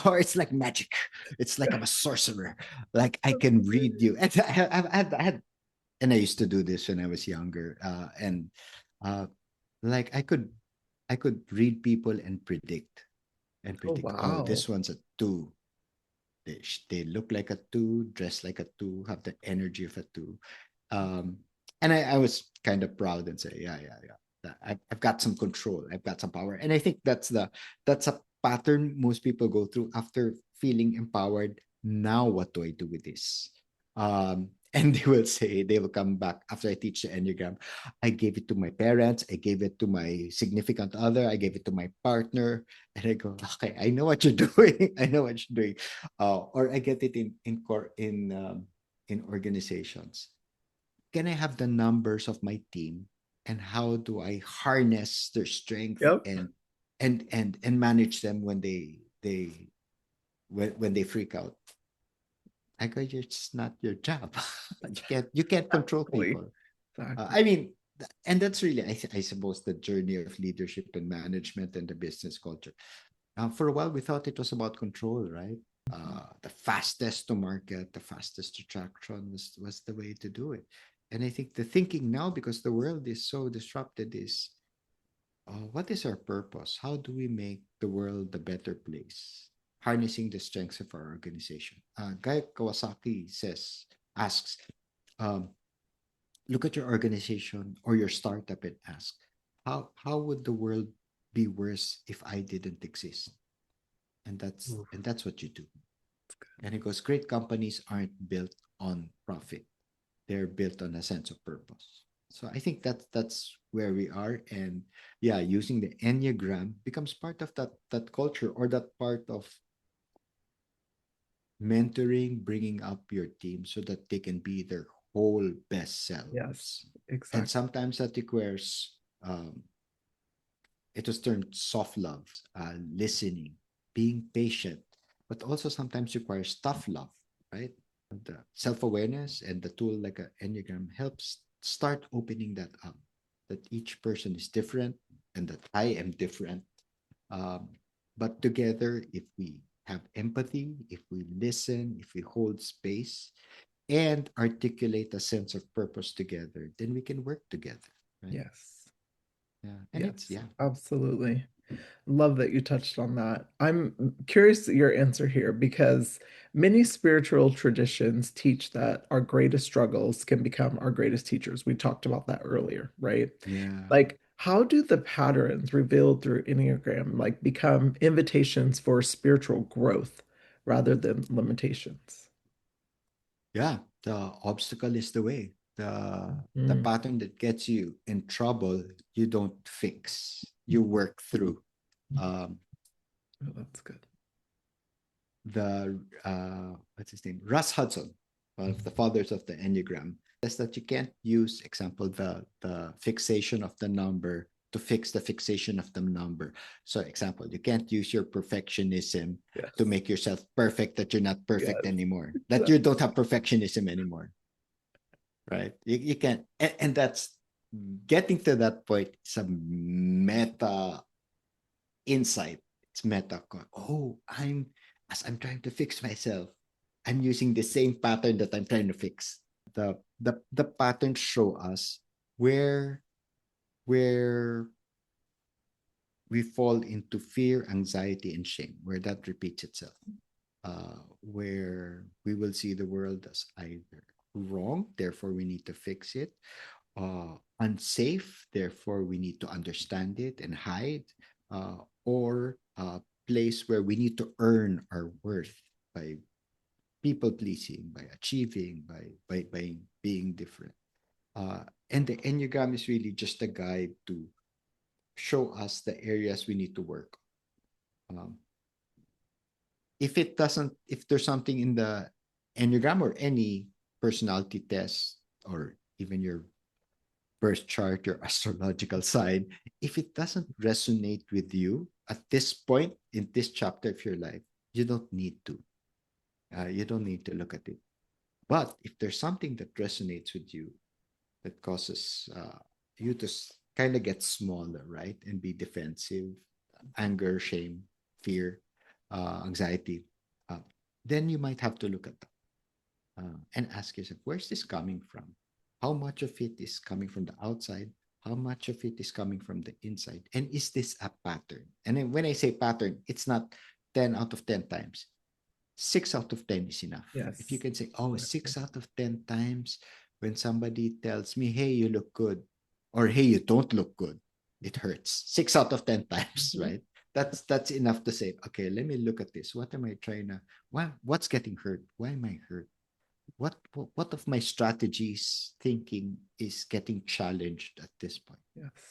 or it's like magic. It's like I'm a sorcerer. Like I can read you. And and I used to do this when I was younger. And uh, like I could read people and Oh, predict. Oh, wow. this one's a two. They look like a two, dress like a two, have the energy of a two. um, and I was kind of proud and say, yeah. I've got some control. I've got some power. And I think that's a pattern most people go through after feeling empowered. Now, what do I do with this? And they will come back after I teach the Enneagram. I gave it to my parents. I gave it to my significant other. I gave it to my partner. And I go, okay, I know what you're doing. I know what you're doing. Or I get it in organizations. Can I have the numbers of my team, and how do I harness their strength Yep. and manage them when when they freak out? I go, it's not your job. You can't control Exactly. people. Exactly. I mean, and that's really I suppose the journey of leadership and management and the business culture. For a while, we thought it was about control, right? The fastest to market, the fastest to traction was the way to do it. And I think the thinking now, because the world is so disrupted, is what is our purpose? How do we make the world a better place? Harnessing the strengths of our organization. Guy Kawasaki asks, um, look at your organization or your startup and ask, how would the world be worse if I didn't exist? Oof. And that's what you do. And it goes, great companies aren't built on profit. They're built on a sense of purpose. So I think that's where we are. And yeah, using the Enneagram becomes part of that culture, or that part of mentoring, bringing up your team so that they can be their whole best Yes, selves. And exactly. sometimes that requires it was termed soft love, listening, being patient, but also sometimes requires tough love, right? The self-awareness and the tool like an Enneagram helps start opening that up, that each person is different and that I am different. Um, but together, if we have empathy, if we listen, if we hold space and articulate a sense of purpose together, then we can work together, right? Yes. Yeah. And it's, Yes, yeah. absolutely. Love that you touched on that. I'm curious your answer here, because many spiritual traditions teach that our greatest struggles can become our greatest teachers. We talked about that earlier, right? Yeah. Like, How do the patterns revealed through Enneagram like become invitations for spiritual growth rather than limitations? Yeah, the obstacle is the way. The Mm, pattern that gets you in trouble, you don't fix. You work through. Um, oh, that's good. the what's his name? Russ Hudson, one of the fathers of the Enneagram, says that you can't use, example, the fixation of the number to fix the fixation of the number. So, example, you can't use your perfectionism to Yes. make yourself perfect that you're not perfect Yes. anymore, that you don't have perfectionism anymore, right? You can't, and that's getting to that point. It's a meta insight. It's meta. Oh, as I'm trying to fix myself, I'm using the same pattern that I'm trying to fix. The patterns show us where where we fall into fear, anxiety, and shame, where that repeats itself. Where we will see the world as either wrong, therefore we need to fix it, unsafe, therefore we need to understand it and hide, or a place where we need to earn our worth by people pleasing, by achieving, by being different. And the Enneagram is really just a guide to show us the areas we need to work. Um, if there's something in the Enneagram or any personality test, or even your birth chart, your astrological sign, if it doesn't resonate with you at this point in this chapter of your life, you don't need to. You don't need to look at it. But if there's something that resonates with you, that causes you to kind of get smaller, right? And be defensive, anger, shame, fear, anxiety, uh, then you might have to look at that and ask yourself, where's this coming from? How much of it is coming from the outside? How much of it is coming from the inside? And is this a pattern? And then when I say pattern, it's not 10 out of 10 times. 6 out of 10 is enough. If you Yes. can say, oh, Exactly. 6 out of 10 times when somebody tells me, hey, you look good, or hey, you don't look good, it hurts. 6 out of 10 times, Mhm. right? That's enough to say, okay, let me look at this. What am I trying to, what's getting hurt? Why am I hurt? What of my strategies thinking is getting challenged at this point?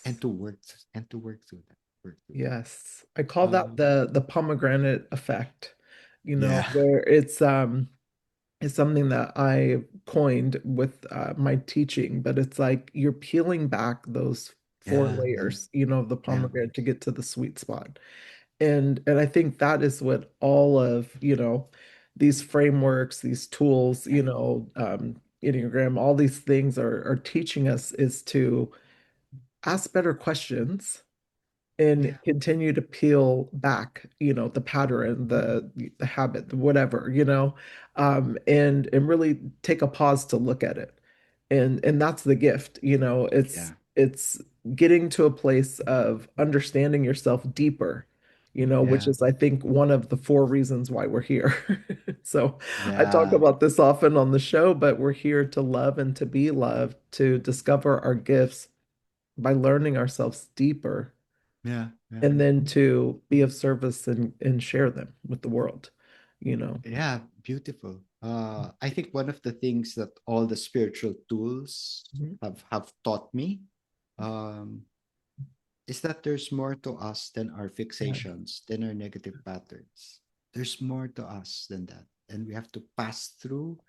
And Yes. to work through that. Work through Yes. I call that. that the pomegranate effect, Yeah. where it's something that I coined with my teaching, but it's like you're peeling back those four Yeah. Yeah. layers, of the Yeah. pomegranate to get to the sweet spot. And I think that is what all of, these frameworks, these tools, Enneagram, all these things are teaching us is to ask better questions and Yeah. continue to peel back, the pattern, the habit, whatever, and really take a pause to look at it. And that's the gift, it's Yeah. it's getting to a place of understanding yourself deeper, which Yeah. is I think one of the four reasons why we're here. So I talk Yeah. about this often on the show, but we're here to love and to be loved, to discover our gifts by learning ourselves deeper, Yeah. Yeah. and then to be of service and share them with the world, you know. Yeah. Beautiful. I think one of the things that all the spiritual tools Mhm. have taught me um, is that there's more to us than our Yeah. fixations, than our negative patterns. There's more to us than that. And we have to pass through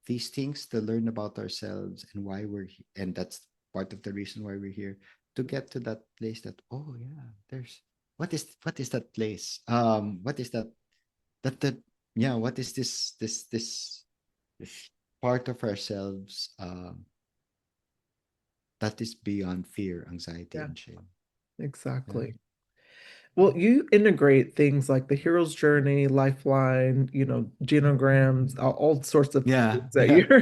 these things to learn about ourselves and why we're here. And that's part of the reason why we're here, to get to that place that, oh yeah, there's what is that place? What is that yeah, what is this part of ourselves that is beyond fear, anxiety, Yeah, and shame? Yeah. exactly. Well, you integrate things like the hero's journey, lifeline, genograms, all sorts of Yeah. things that Yeah. you're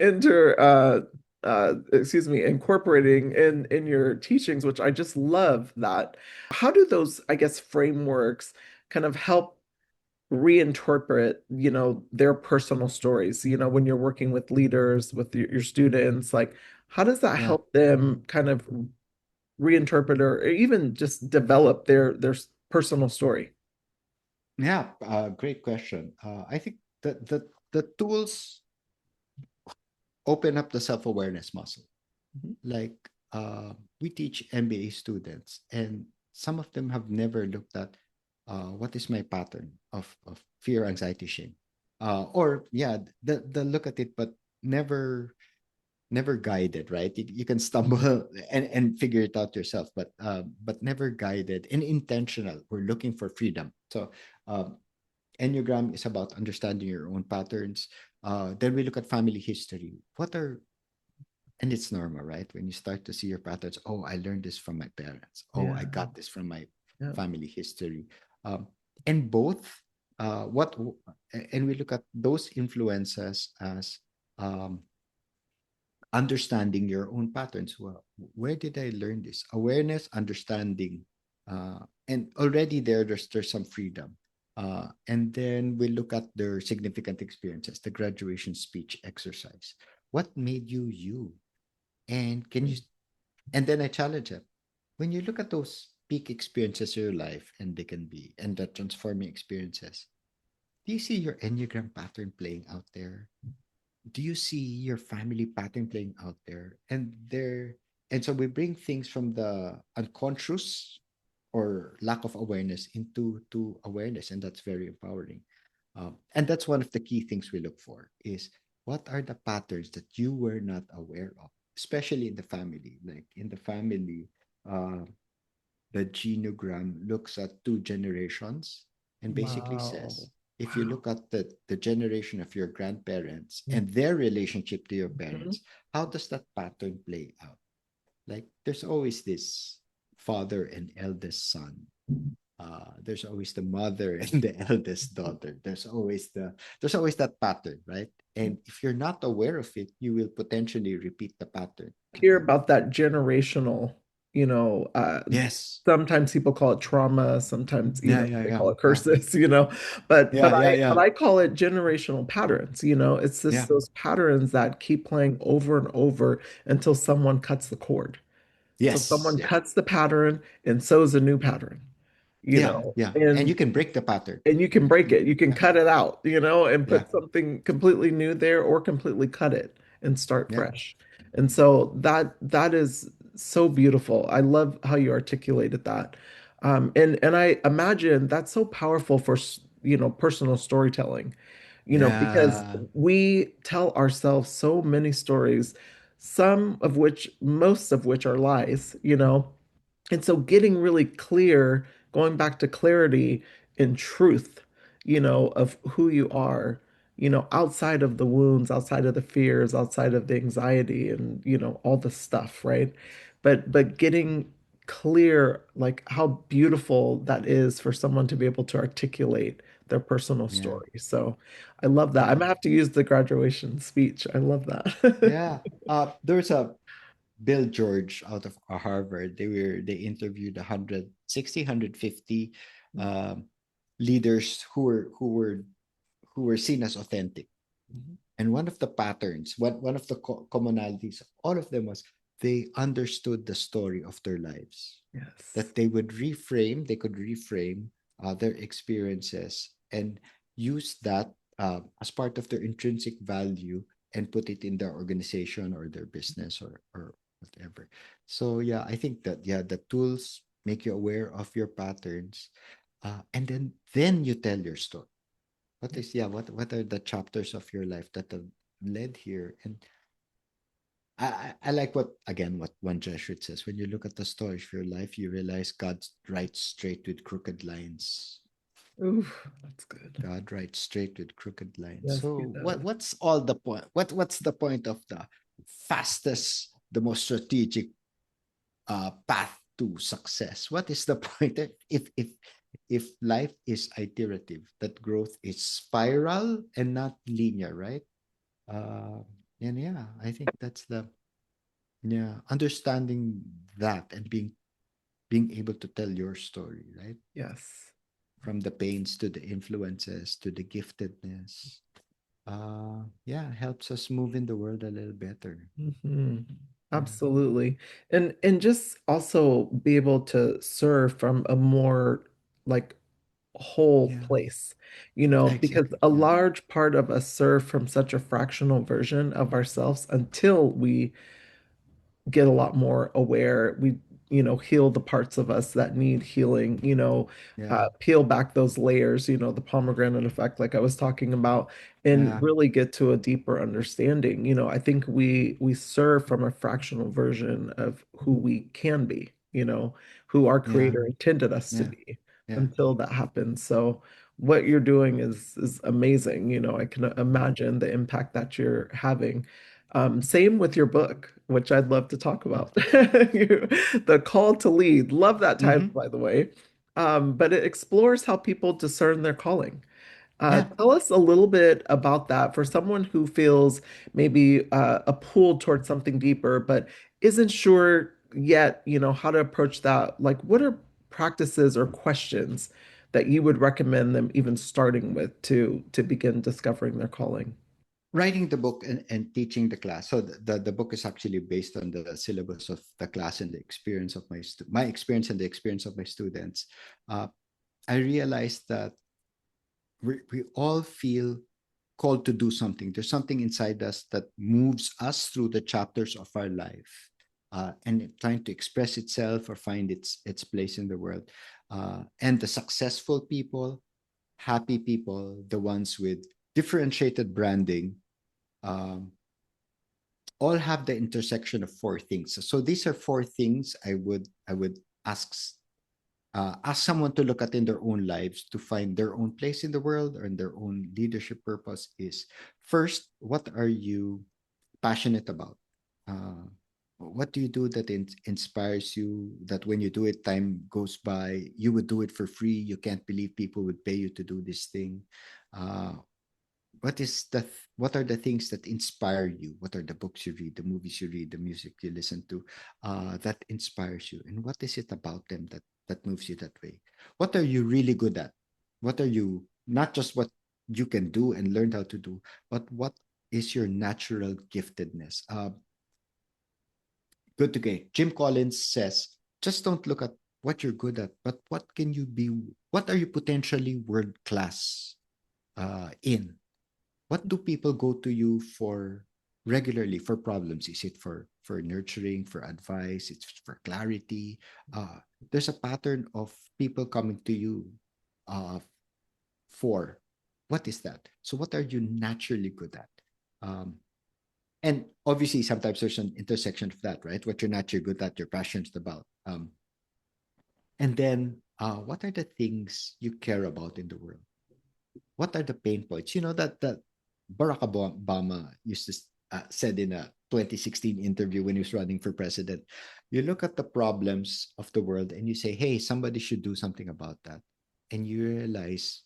into, excuse me, incorporating in your teachings, which I just love that. How do those, I guess, frameworks kind of help reinterpret, their personal stories, when you're working with leaders, with your students, like how does that Yeah. help them kind of reinterpret or even just develop their personal story? Yeah, great question. I think that the tools open up the self-awareness muscle. Mhm. Like we teach MBA students, and some of them have never looked at what is my pattern of fear, anxiety, shame, or yeah, the look at it, but never guided, right? You can stumble and figure it out yourself, but never guided and intentional. We're looking for freedom. So Enneagram is about understanding your own patterns. Then we look at family history. What are and it's normal, right? When you start to see your patterns, oh, I learned this from my parents. Oh, I Yeah, got this from my yeah. family history. And both, what, and we look at those influences as um, understanding your own patterns. Well, where did I learn this? Awareness, understanding, and already there's some freedom. And then we look at their significant experiences, the graduation speech exercise. What made you you? And can you and then I challenge them. When you look at those peak experiences of your life, and they can be and the transforming experiences, do you see your Enneagram pattern playing out there? Do you see your family pattern playing out there? And so we bring things from the unconscious or lack of awareness into to awareness, and that's very empowering. And that's one of the key things we look for is what are the patterns that you were not aware of, especially in the family. Like in the family, uh, the genogram looks at two generations and basically Wow. says, if you Wow. look at the generation of your grandparents Mhm. and their relationship to your parents, how does that pattern play out? Like there's always this father and eldest son. There's always the mother and the eldest daughter. There's always that pattern, right? And if you're not aware of it, you will potentially repeat the pattern Hear again. about that generational, you know, Yes. sometimes people call it trauma, sometimes, Yeah, yeah, they yeah, call it yeah, curses, but yeah, yeah, but yeah, I call it generational patterns, it's yeah. just those patterns that keep playing over and over until someone cuts the cord. So Yes, someone yeah, cuts the pattern and sews a new pattern, yeah, yeah. And you can break the pattern. and you can break You- it. You can Yeah, cut it out, and yeah, put something completely new there or completely cut it and start yeah, fresh. And so that is so beautiful. I love how you articulated that. And I imagine that's so powerful for, personal storytelling, because yeah, we tell ourselves so many stories, most of which are lies, and so getting really clear, going back to clarity and truth, of who you are, outside of the wounds, outside of the fears, outside of the anxiety and, all the stuff, right? But getting clear, like how beautiful that is for someone to be able to articulate their personal yeah, story. So I love that. I'm yeah, gonna have to use the graduation speech. I love that. yeah. There's a Bill George out of Harvard. They interviewed 160, 150 um, leaders who were seen as authentic. And one of the patterns, one of the commonalities, all of them was they understood the story of their lives. Yes. That they could reframe their experiences and use that as part of their intrinsic value and put it in their organization or their business or whatever. So yeah, I think that yeah, the tools make you aware of your patterns, and then you tell your story. What are the chapters of your life that have led here? And I like what one Jesuit says. When you look at the story of your life, you realize God writes straight with crooked lines. Ooh, that's good. God writes straight with crooked lines. Yes, he So does. what's all the point? What's the point of the fastest, the most strategic path to success? What is the point if life is iterative, that growth is spiral and not linear, right? Uh, and yeah, I think that's the yeah, understanding that and being able to tell your story, right? Yes. From the pains to the influences to the giftedness. Yeah, helps us move in the world a little better. Hmm. Yeah. Absolutely. And just also be able to serve from a more like whole Yeah. place, you know, because Exactly. a Yeah. large part of us serve from such a fractional version of ourselves until we get a lot more aware. We, you know, heal the parts of us that need healing, you know, Yeah. peel back those layers, you know, the pomegranate effect, like I was talking about, and Yeah. really get to a deeper understanding. You know, I think we serve from a fractional version of who we can be, you know, who our Yeah. creator intended us to Yeah. be Yeah. until that happens. So what you're doing is amazing. You know, I can imagine the impact that you're having. Same with your book, which I'd love to talk Mm. about. The Call to Lead. Love that title, Mm-hmm. by the way. But it explores how people discern their calling. Yeah. Tell us a little bit about that for someone who feels maybe a pull towards something deeper, but isn't sure yet, you know, how to approach that. Like, what are practices or questions that you would recommend them even starting with to begin discovering their calling? Writing the book and teaching the class. So the book is actually based on the syllabus of the class and the experience of my experience and the experience of my students. Uh, I realized that we all feel called to do something. There's something inside us that moves us through the chapters of our life, and trying to express itself or find its place in the world. And the successful people, happy people, the ones with differentiated branding, um, all have the intersection of four things. So these are four things I would ask someone to look at in their own lives to find their own place in the world or in their own leadership purpose. Is first, what are you passionate about? Uh, what do you do that inspires you? That when you do it, time goes by. You would do it for free. You can't believe people would pay you to do this thing. Uh, what are the things that inspire you? What are the books you read, the movies you read, the music you listen to, that inspires you? And what is it about them that moves you that way? What are you really good at? What are you, not just what you can do and learn how to do, but what is your natural giftedness? Good to get. Jim Collins says, just don't look at what you're good at, but what are you potentially world class in? What do people go to you for regularly for problems? Is it for nurturing, for advice? It's for clarity. uh, there's a pattern of people coming to you uh, for what is that? So what are you naturally good at? Um, and obviously sometimes there's an intersection of that, right? What you're naturally good at, you're passionate about. And then what are the things you care about in the world? What are the pain points? You know that Barack Obama used to said in a 2016 interview when he was running for president. You look at the problems of the world and you say, "Hey, somebody should do something about that," and you realize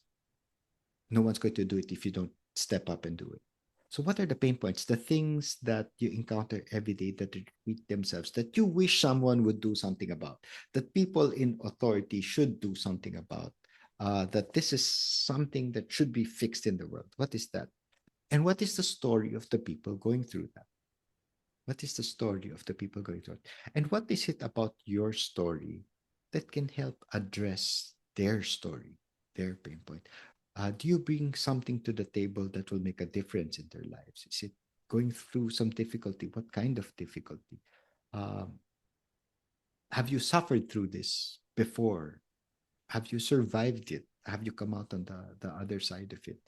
no one's going to do it if you don't step up and do it. So, what are the pain points? The things that you encounter every day that repeat themselves, that you wish someone would do something about, that people in authority should do something about, that this is something that should be fixed in the world. What is that? And what is the story of the people going through that? What is the story of the people going through it? And what is it about your story that can help address their story, their pain point? Do you bring something to the table that will make a difference in their lives? Is it going through some difficulty? What kind of difficulty? Um, have you suffered through this before? Have you survived it? Have you come out on the other side of it?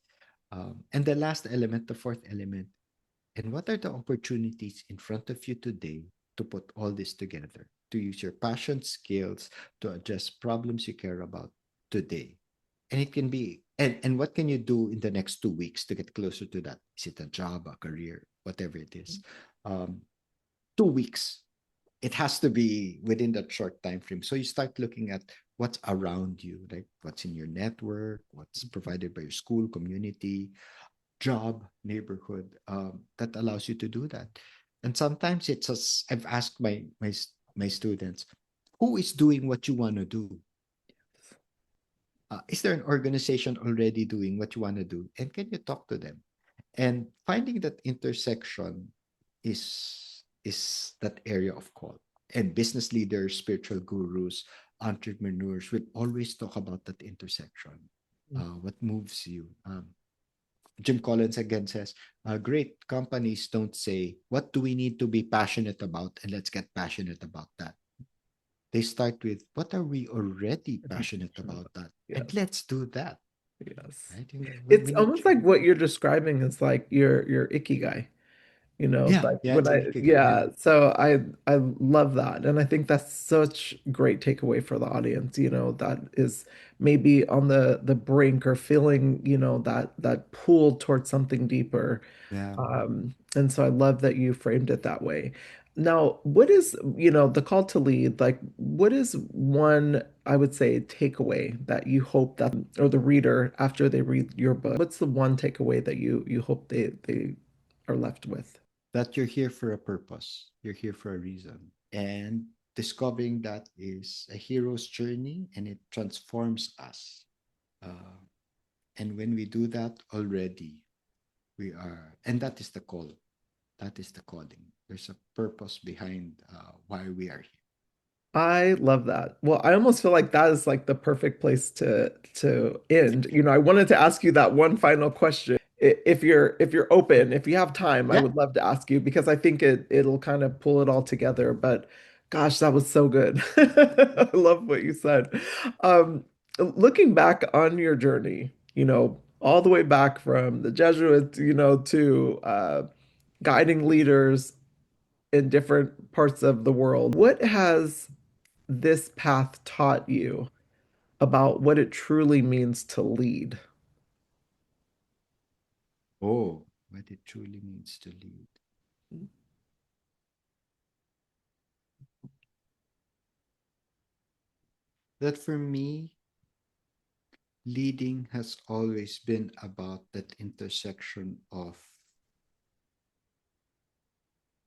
And the last element, the fourth element, and what are the opportunities in front of you today to put all this together, to use your passion, skills to address problems you care about today? And it can be, and what can you do in the next 2 weeks to get closer to that? Is it a job, a career, whatever it is? 2 weeks. It has to be within that short time frame. So you start looking at what's around you, like what's in your network, what's provided by your school, community, job, neighborhood, that allows you to do that. And sometimes it's as I've asked my students, who is doing what you want to do? Is there an organization already doing what you want to do? And can you talk to them? And finding that intersection is is that area of call. And business leaders, spiritual gurus, entrepreneurs will always talk about that intersection. What moves you? Jim Collins again says, great companies don't say, what do we need to be passionate about? And let's get passionate about that. They start with, what are we already passionate about that? Yeah. And let's do that. Yes. I think It's we need almost to. like what you're describing is like your ikigai. Yeah, Like yeah, when it's an I, ikigai. Yeah, yeah, so I love that. And I think that's such great takeaway for the audience, that is maybe on the brink or feeling, that pull towards something deeper. yeah. And so I love that you framed it that way. Now, what is, the call to lead? Like, what is one, I would say, takeaway that you hope that, or the reader after they read your book, what's the one takeaway that you hope they are left with? That you're here for a purpose. You're here for a reason. And discovering that is a hero's journey and it transforms us. Uh, and when we do that already, we are, and that is the call. That is the calling. There's a purpose behind why we are here. I love that. Well, I almost feel like that is like the perfect place to end. I wanted to ask you that one final question. If you're open, if you have time, I Yeah. would love to ask you because I think it'll kind of pull it all together. But gosh, that was so good. I love what you said. Looking back on your journey, all the way back from the Jesuits, to guiding leaders in different parts of the world, what has this path taught you about what it truly means to lead? Oh, what it truly means to lead. That for me, leading has always been about that intersection of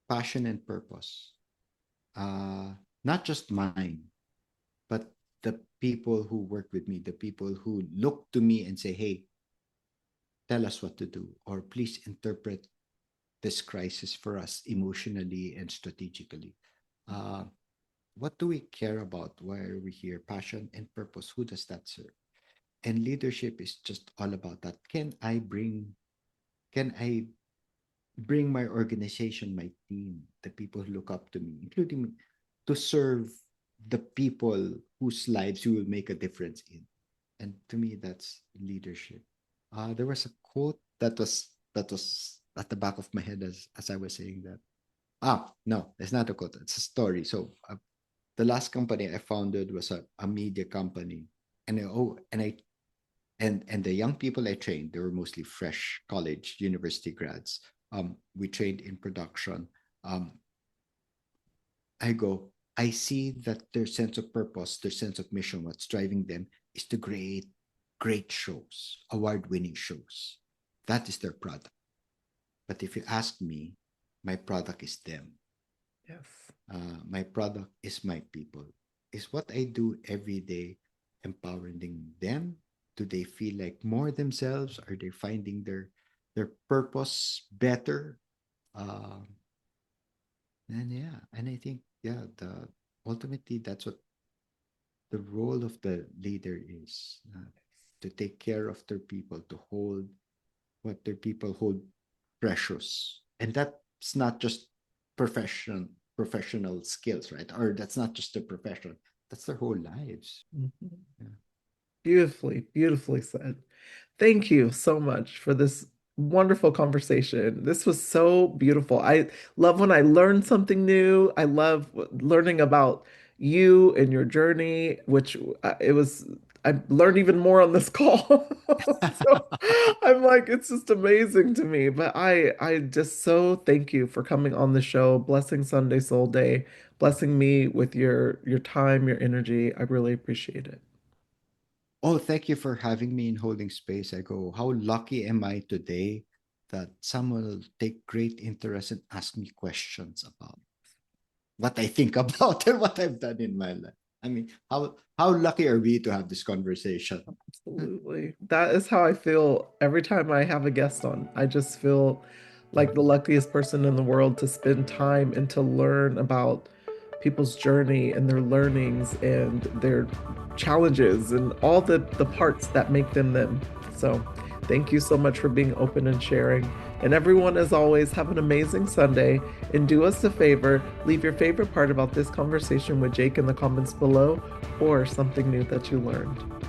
passion and purpose. Uh, Not just mine, but the people who work with me, the people who look to me and say, hey, tell us what to do, or please interpret this crisis for us emotionally and strategically. Uh, what do we care about? Why are we here? Passion and purpose. Who does that serve? And leadership is just all about that. Can I bring my organization, my team, the people who look up to me, including me, to serve the people whose lives we will make a difference in. And to me, that's leadership. There was a quote that was at the back of my head as I was saying that. No, it's not a quote. It's a story. So the last company I founded was a media company, and and the young people I trained, they were mostly fresh college, university grads. We trained in production. Um, I see that their sense of purpose, their sense of mission, what's driving them is to create great shows, award-winning shows. That is their product. But if you ask me, my product is them. Yes. My product is my people. Is what I do every day empowering them? Do they feel like more themselves? Are they finding their purpose better? Um, and yeah, and I think yeah, the ultimately that's what the role of the leader is, to take care of their people, to hold what their people hold precious, and that's not just professional skills, right? Or that's not just their profession, that's their whole lives. Mhm. Yeah. Beautifully, beautifully said. Thank you so much for this wonderful conversation. This was so beautiful. I love when I learn something new. I love learning about you and your journey, which it was, I learned even more on this call. So I'm like, it's just amazing to me. But I just so thank you for coming on the show, blessing Sunday Soul Day, blessing me with your time, your energy. I really appreciate it. Oh, thank you for having me in holding space. I go, how lucky am I today that someone will take great interest and ask me questions about what I think about and what I've done in my life. I mean, how lucky are we to have this conversation? Absolutely. That is how I feel every time I have a guest on. I just feel like the luckiest person in the world to spend time and to learn about people's journey and their learnings and their challenges and all the parts that make them them. So thank you so much for being open and sharing. And everyone, as always, have an amazing Sunday. And do us a favor, leave your favorite part about this conversation with Jake in the comments below, or something new that you learned.